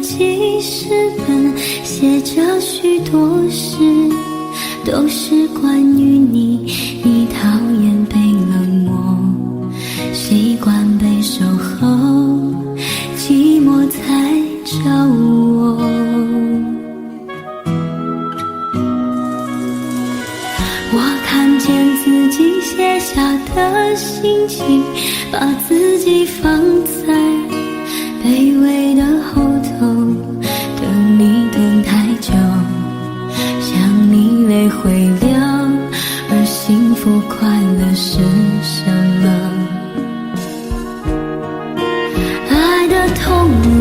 记事本写着许多事，都是关于你。你讨厌被冷漠，习惯被守候，寂寞才找我。我看见自己写下的心情，把自己放在卑微的后头，等你等太久，想你泪会流，而幸福快乐是什么？爱的痛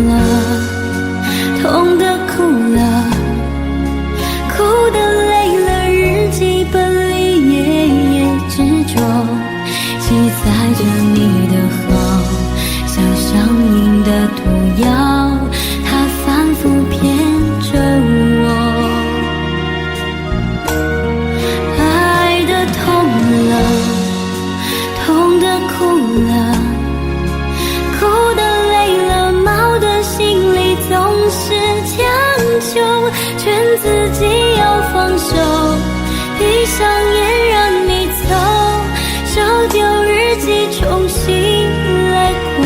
了，痛的哭了，哭的累了，日记本里夜夜执着，记载着你的好，小小自己要放手，闭上眼让你走，烧掉日记重新来过。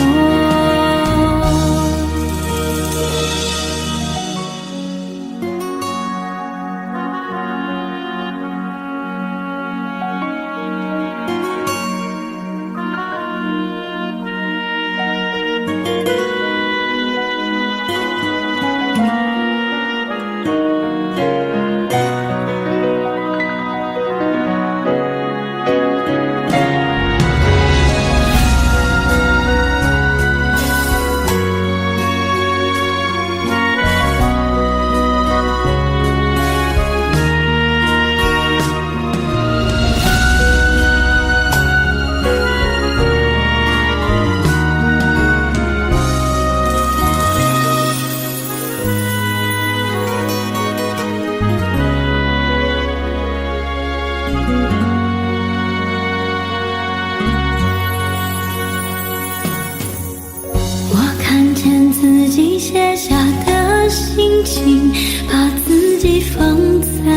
自己写下的心情，把自己放在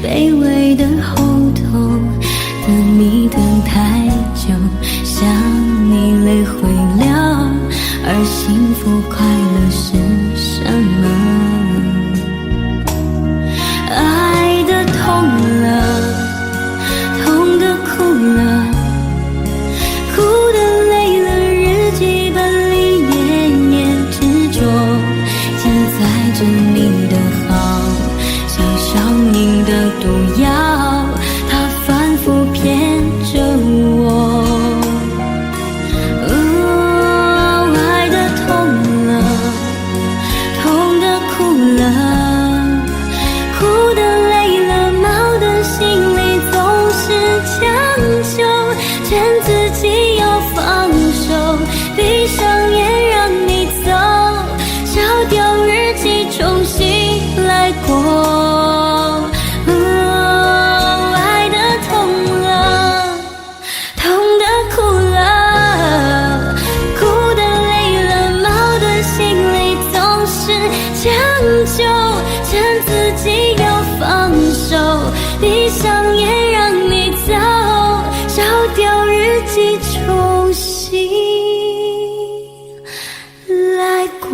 卑微的后头，等你等太久，想你泪会了，而幸福快乐是什么？爱的痛了，痛的哭了，哭的累了，日记本里记载着你的好，像上瘾的毒药，它反复骗着我。爱的痛了，痛的哭了，哭的累了，矛盾心里总是强求，劝自己要放手，闭上眼让你走，烧掉日记重新来过。爱的痛了，痛的哭了，哭的累了，矛盾心里总是强求，劝自己要放手，闭上眼让你走，烧掉日记重新来过。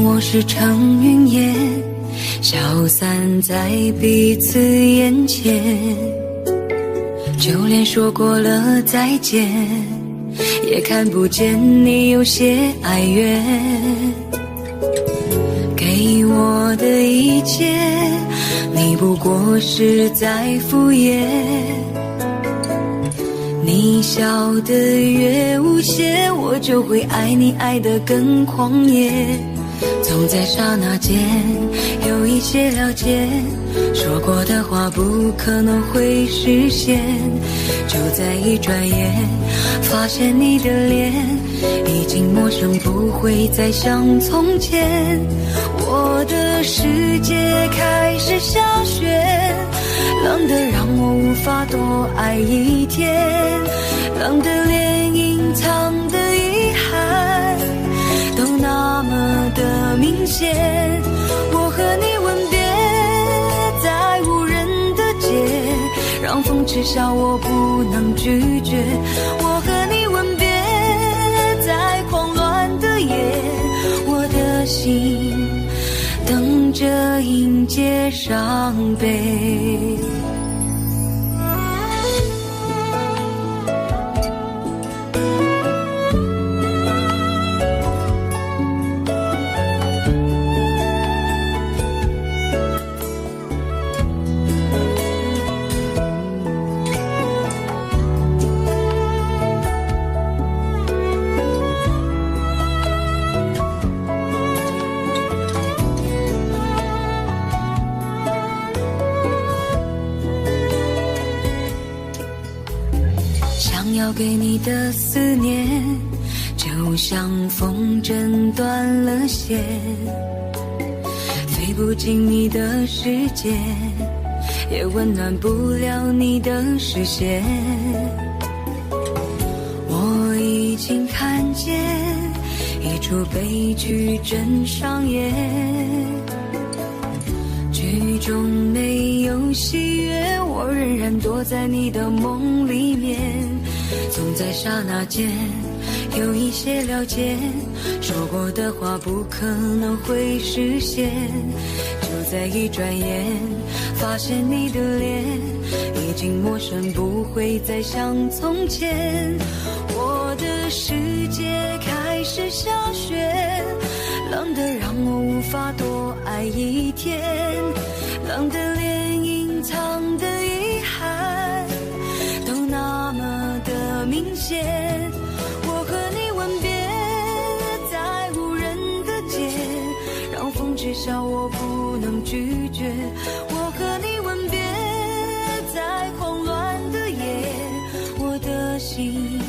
往事成云烟，消散在彼此眼前，就连说过了再见，也看不见你有些哀怨。给我的一切，你不过是在敷衍，你笑得越无邪，我就会爱你爱得更狂野。总在刹那间有一些了解，说过的话不可能会实现，就在一转眼发现你的脸已经陌生，不会再像从前。我的世界开始下雪，冷得让我无法多爱一天，冷得连隐藏的遗憾都那么的明显。我和你至少我不能拒绝。我和你吻别在狂乱的夜，我的心等着迎接伤悲。想要给你的思念，就像风筝断了线，飞不进你的世界，也温暖不了你的视线。我已经看见一出悲剧正上演，剧中没有喜悦，我仍然躲在你的梦里面。总在刹那间有一些了解，说过的话不可能会实现。就在一转眼，发现你的脸已经陌生，不会再像从前。我的世界开始下雪，冷得让我无法多爱一天，冷得连隐藏的遗憾都那么的明显。我和你吻别在无人的街，让风知晓我不能拒绝。我和你吻别在狂乱的夜，我的心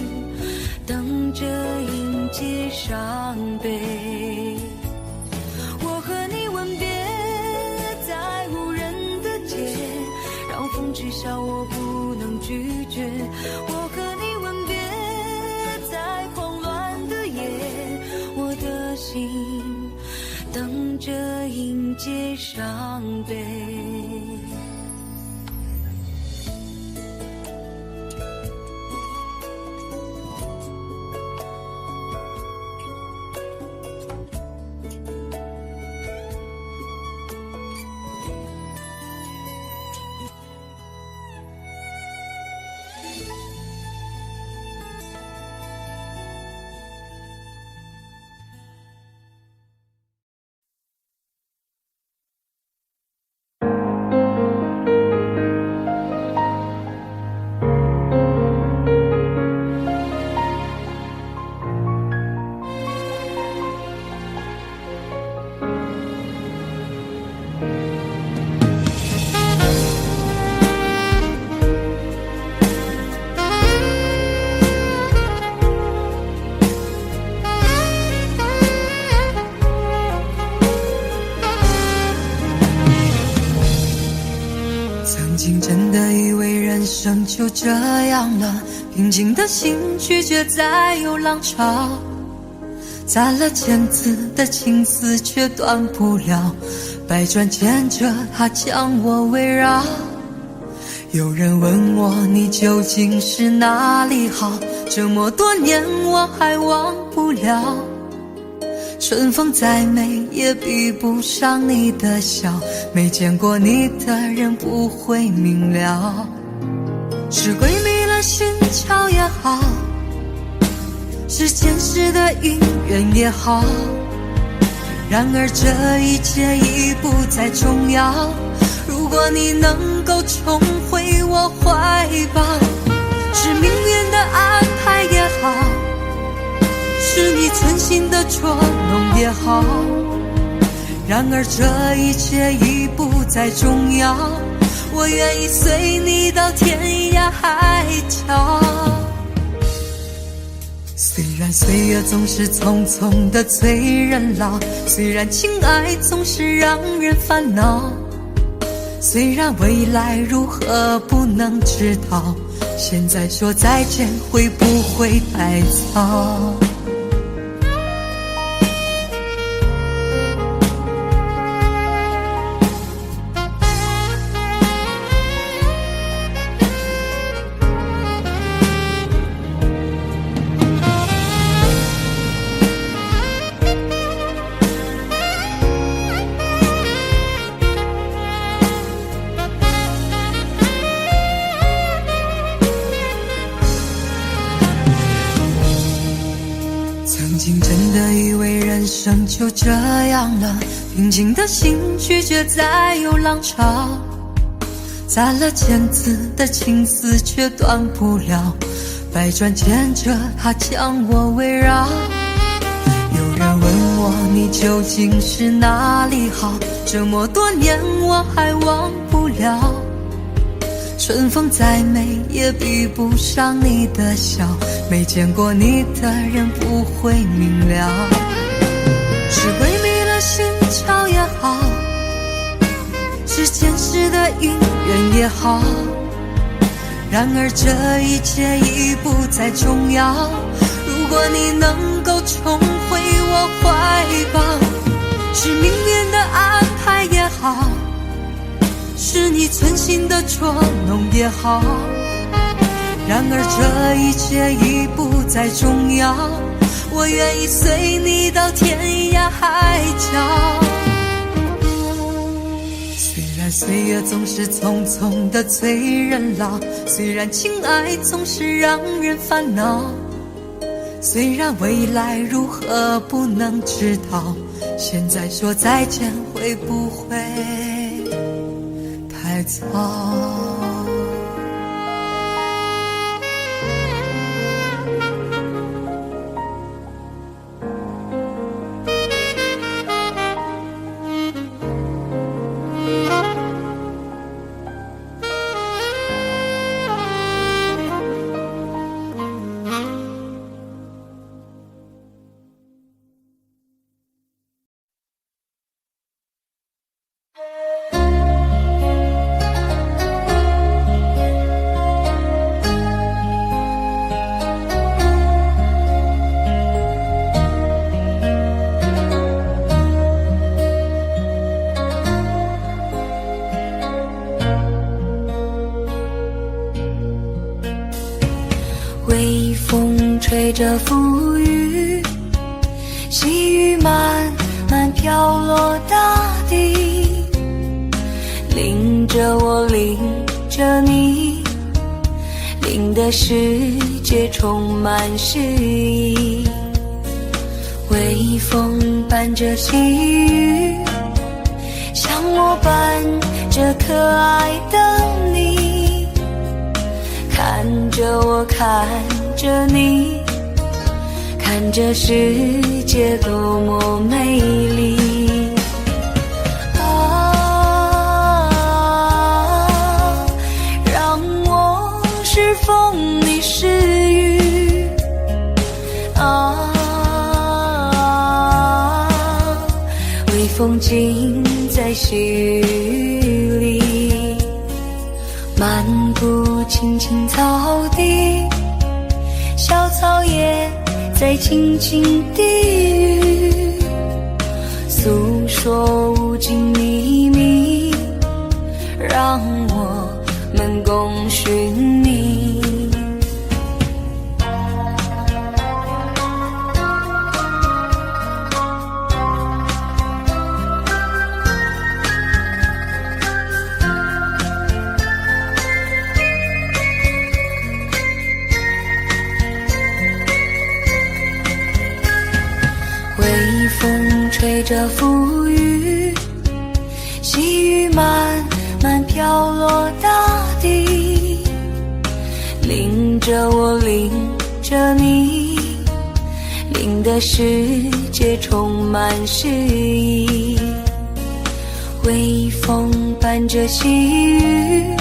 等着迎接伤悲。我和你吻别在无人的街，让风知晓我不能拒绝。我和你吻别在狂乱的夜，我的心等着迎接伤悲。曾经真的以为人生就这样了，平静的心拒绝再有浪潮，攒了千次的情丝却断不了，百转千折它将我围绕。有人问我你究竟是哪里好，这么多年我还忘不了。春风再美也比不上你的笑，没见过你的人不会明了。是鬼迷了心窍也好，是前世的因缘也好，然而这一切已不再重要。如果你能够重回我怀抱，是命运的安排也好，是你存心的捉弄也好，然而这一切已不再重要。我愿意随你到天涯海角。虽然岁月总是匆匆的催人老，虽然情爱总是让人烦恼，虽然未来如何不能知道，现在说再见会不会太早？为人生就这样了，平静的心拒绝再有浪潮，攒了千次的情丝却断不了，百转千折它将我围绕。有人问我你究竟是哪里好，这么多年我还忘不了，春风再美也比不上你的笑，没见过你的人不会明了。是鬼迷了心窍也好，是前世的姻缘也好，然而这一切已不再重要。如果你能够重回我怀抱，是命运的安排也好，是你存心的捉弄也好，然而这一切已不再重要，我愿意随你到天涯海角。虽然岁月总是匆匆的催人老，虽然情爱总是让人烦恼，虽然未来如何不能知道，现在说再见会不会太早？微风吹着浮雨，细雨慢慢飘落大地，淋着我，淋着你，淋的世界充满诗意。微风伴着细雨，像我伴着可爱的你，看着我，看着你，看着世界多么美丽。让我是风，你是雨。微风尽在细雨里，漫步青青草地，小草也在轻轻低语，诉说无尽秘密，让我们共寻觅。微风吹着浮雨，细雨慢慢飘落大地，淋着我，淋着你，淋的世界充满诗意。微风伴着细雨，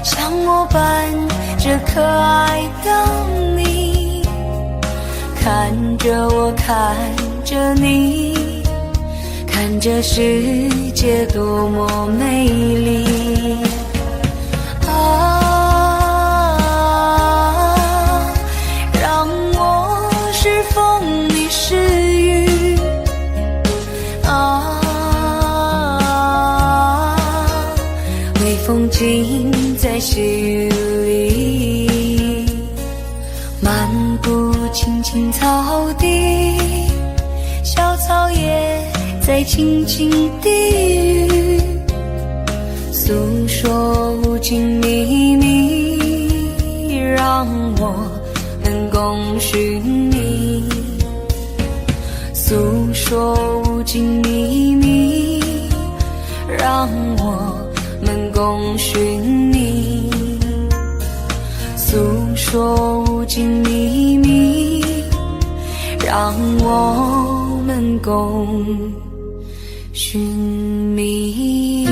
像我伴着可爱的你，看着我，看着你，看着世界多么美丽。让我是风，你是雨。微风尽在细雨里，漫步青青草地，小草也在轻轻低语，诉说无尽秘密，让我们共寻觅。诉说无尽秘密，让我们共寻觅。诉说无尽秘密，让我们共寻觅。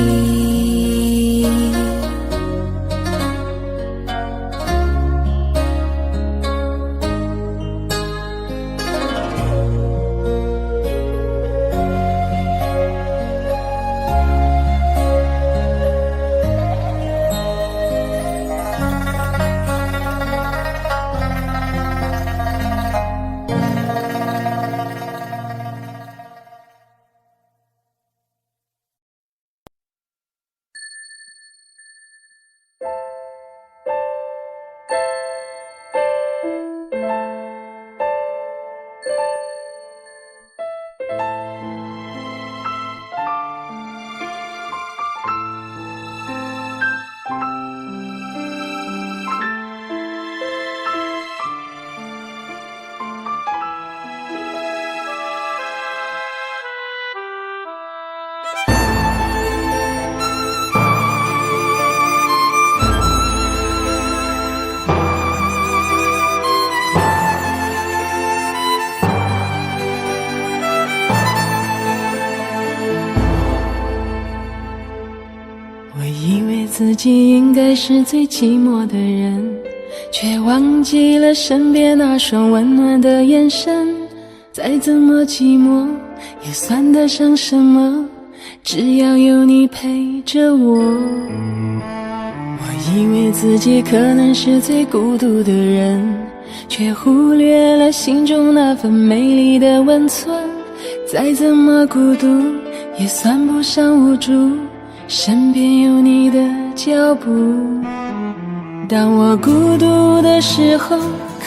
自己应该是最寂寞的人，却忘记了身边那双温暖的眼神。再怎么寂寞也算得上什么，只要有你陪着我。我以为自己可能是最孤独的人，却忽略了心中那份美丽的温存。再怎么孤独也算不上无助，身边有你的脚步。当我孤独的时候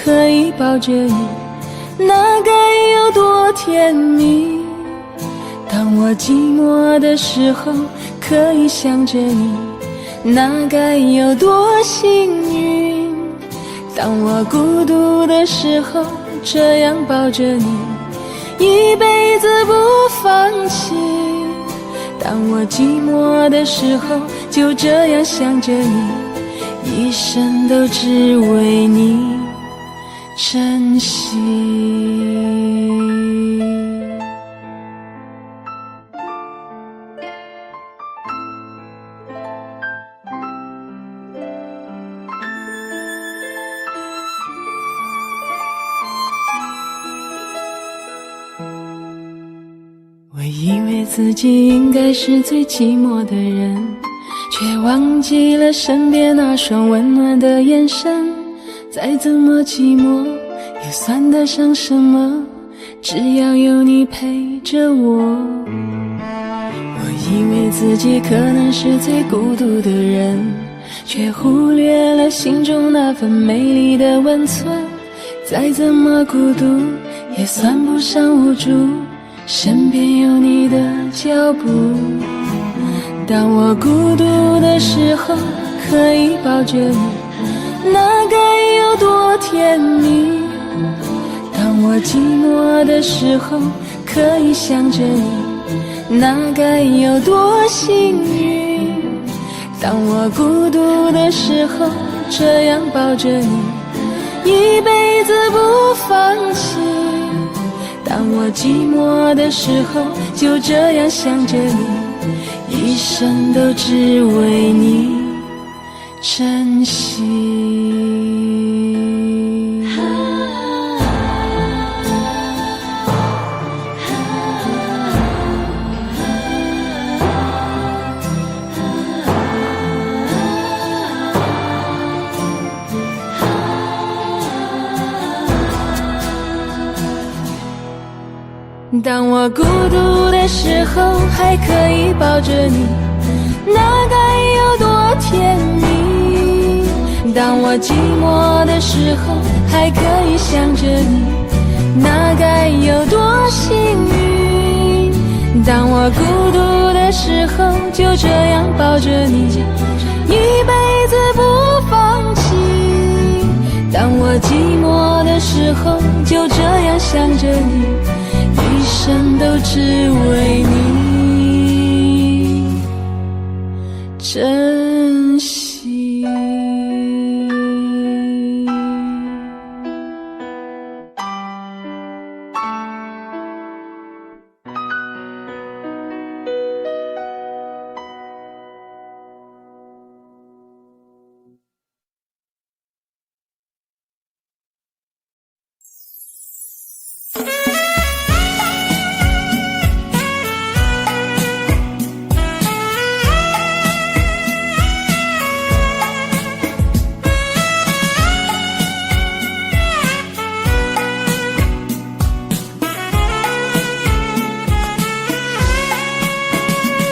可以抱着你，那该有多甜蜜。当我寂寞的时候可以想着你，那该有多幸运。当我孤独的时候这样抱着你，一辈子不放弃。当我寂寞的时候就这样想着你，一生都只为你珍惜。我以为自己应该是最寂寞的人，却忘记了身边那双温暖的眼神。再怎么寂寞也算得上什么，只要有你陪着我。我以为自己可能是最孤独的人，却忽略了心中那份美丽的温存。再怎么孤独也算不上无助，身边有你的脚步。当我孤独的时候可以抱着你，那该有多甜蜜。当我寂寞的时候可以想着你，那该有多幸运。当我孤独的时候这样抱着你，一辈子不放弃。当我寂寞的时候就这样想着你，一生都只为你珍惜。当我孤独的时候还可以抱着你，那该有多甜蜜。当我寂寞的时候还可以想着你，那该有多幸运。当我孤独的时候就这样抱着你，一辈子不放弃。当我寂寞的时候就这样想着你，一生只为你珍惜。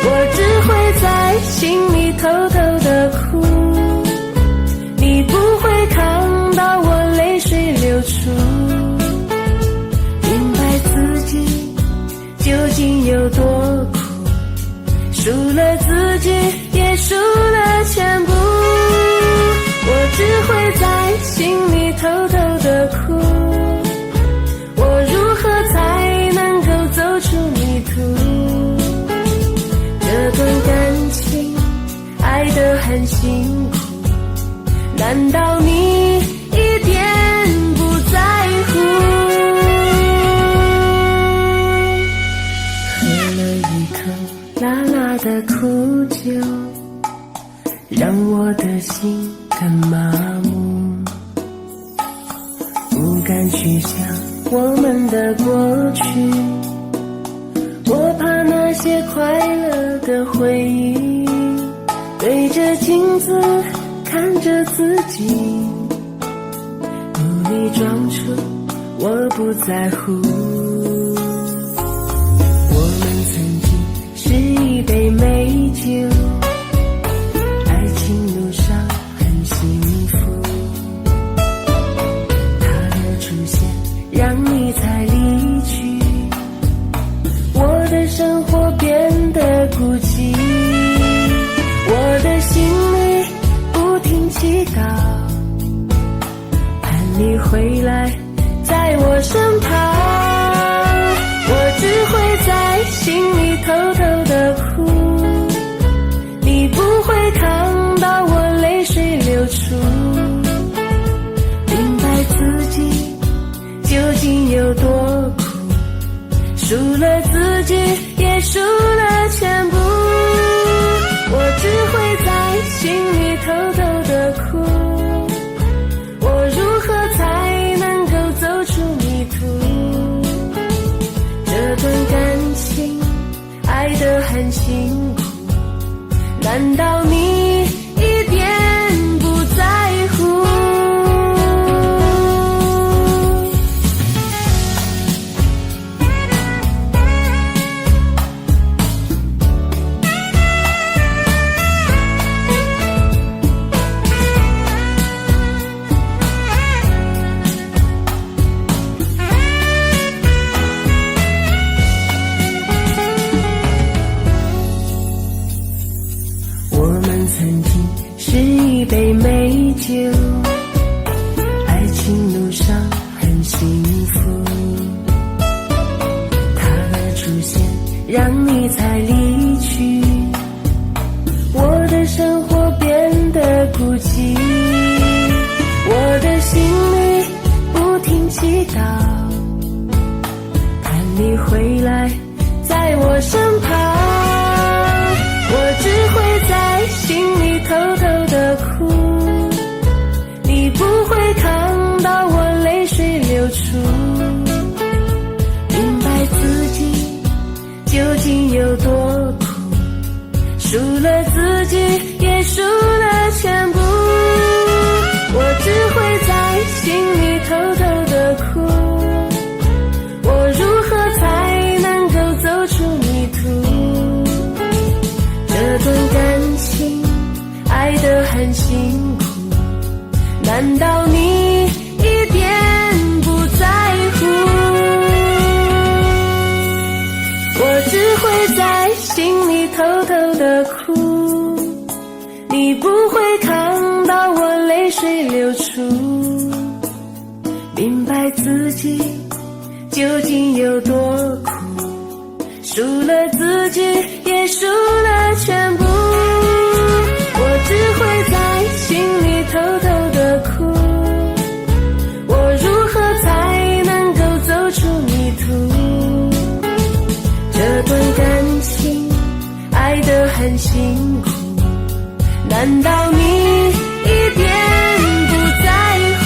我只会在心里偷偷的哭，你不会看到我泪水流出，明白自己究竟有多苦，输了自己也输了全部。我只会在心里偷偷的哭，我如何才能够走出迷途？这段感情爱得很辛苦，难道你一点不在乎？喝了一口辣辣的苦酒，让我的心更麻木，不敢去想我们的过去，我怕那些快乐的回忆，对着镜子看着自己，努力装出我不在乎。我们曾经是一杯美酒，爱情路上很幸福，他的出现让你才离去，我的生活变得孤寂，我的心里不停祈祷，盼你回来在我身旁。我只会在心里偷偷的哭，你不会看到我泪水流出，明白自己究竟有多苦，输了自己也输了全部。我只会在心里偷偷的哭，我如何才能够走出迷途？这段感情爱得很辛苦，难道你一点不在乎？曾经是一杯美酒，爱情路上很幸福，他的出现让你才离去，我的生活变得孤寂，我的心里不停祈祷，盼你回来在我身旁。我只会在心里偷偷的哭，你不会看到我泪水流出，明白自己究竟有多苦，输了自己也输了全部。我只会在心里偷偷的哭，我如何才能够走出迷途？这段感情爱得很辛苦，难道你一点不在乎？我只会在心里偷偷的哭，你不会看到我泪水流出，明白自己究竟有多苦，输了自己，也输了全部。我只会在心里偷偷的哭，我如何才能够走出迷途？这段感情爱得很辛苦，难道你一点不在乎？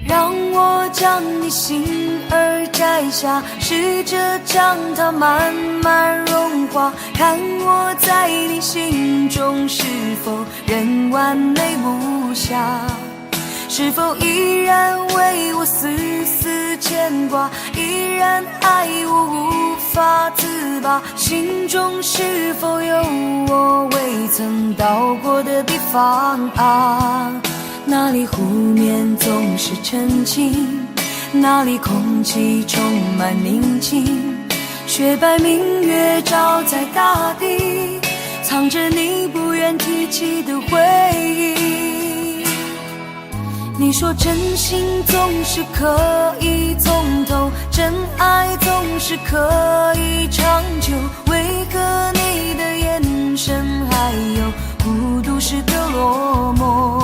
让我将你心儿摘下，试着将它慢慢融化，看我在你心中是否仍完美无瑕，是否依然为我丝丝牵挂，依然爱我无法自拔，心中是否有我未曾到过的地方啊？那里湖面总是沉静，那里空气充满宁静，雪白明月照在大地，藏着你不愿提起的回忆。你说真心总是可以从头，真爱总是可以长久，为何你的眼神还有孤独时的落寞？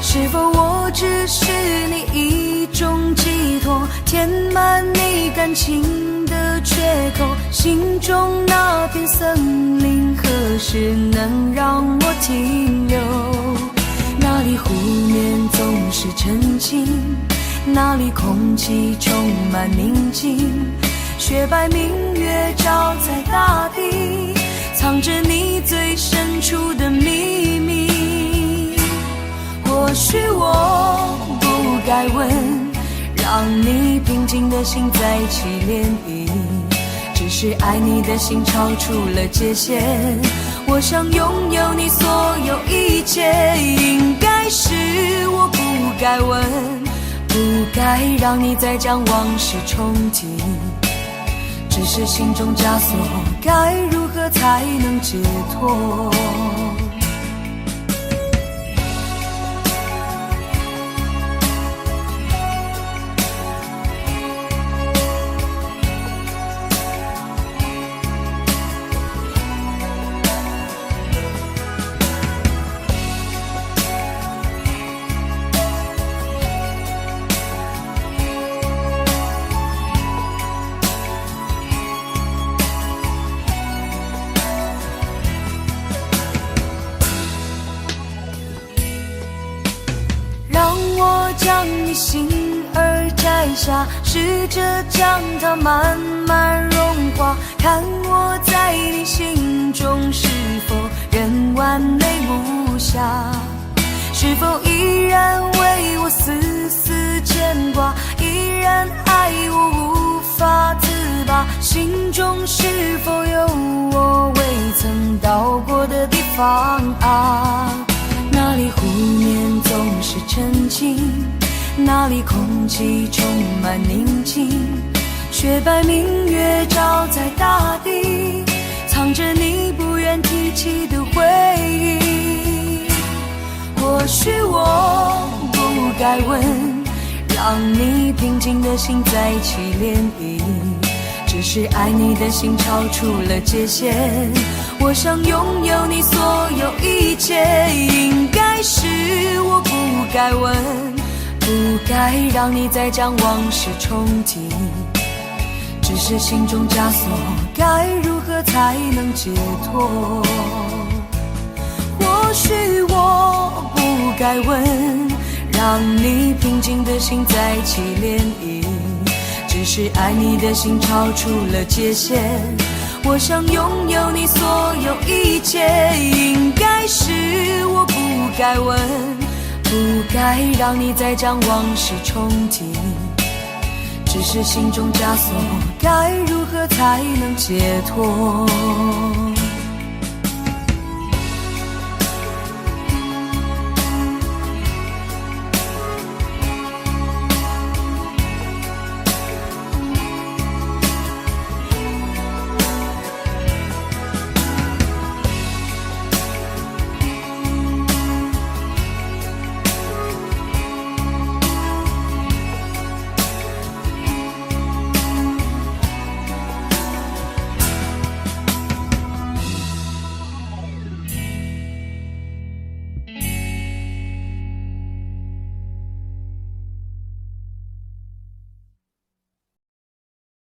是否我只是你一种寄托，填满你感情的缺口？心中那片森林何时能让我停留？那里湖面总是沉静，那里空气充满宁静，雪白明月照在大地，藏着你最深处的秘密。或许我不该问，让你平静的心再起涟漪，只是爱你的心超出了界限，我想拥有你所有一切。应该是我不该问，不该让你再将往事重提，只是心中枷锁，该如何才能解脱？将你心儿摘下，试着将它慢慢融化，看我在你心中是否仍完美无瑕，是否依然为我丝丝牵挂，依然爱我无法自拔，心中是否有我未曾到过的地方啊？那里湖面总是沉静，那里空气充满宁静，雪白明月照在大地，藏着你不愿提起的回忆。或许我不该问，让你平静的心再起涟漪，只是爱你的心超出了界限，我想拥有你所有一切。应该是我不该问，不该让你再将往事重提，只是心中枷锁，该如何才能解脱？或许我不该问，让你平静的心再起涟漪，只是爱你的心超出了界限，我想拥有你所有一切。应该是我不该问，不该让你再将往事重提，只是心中枷锁，该如何才能解脱？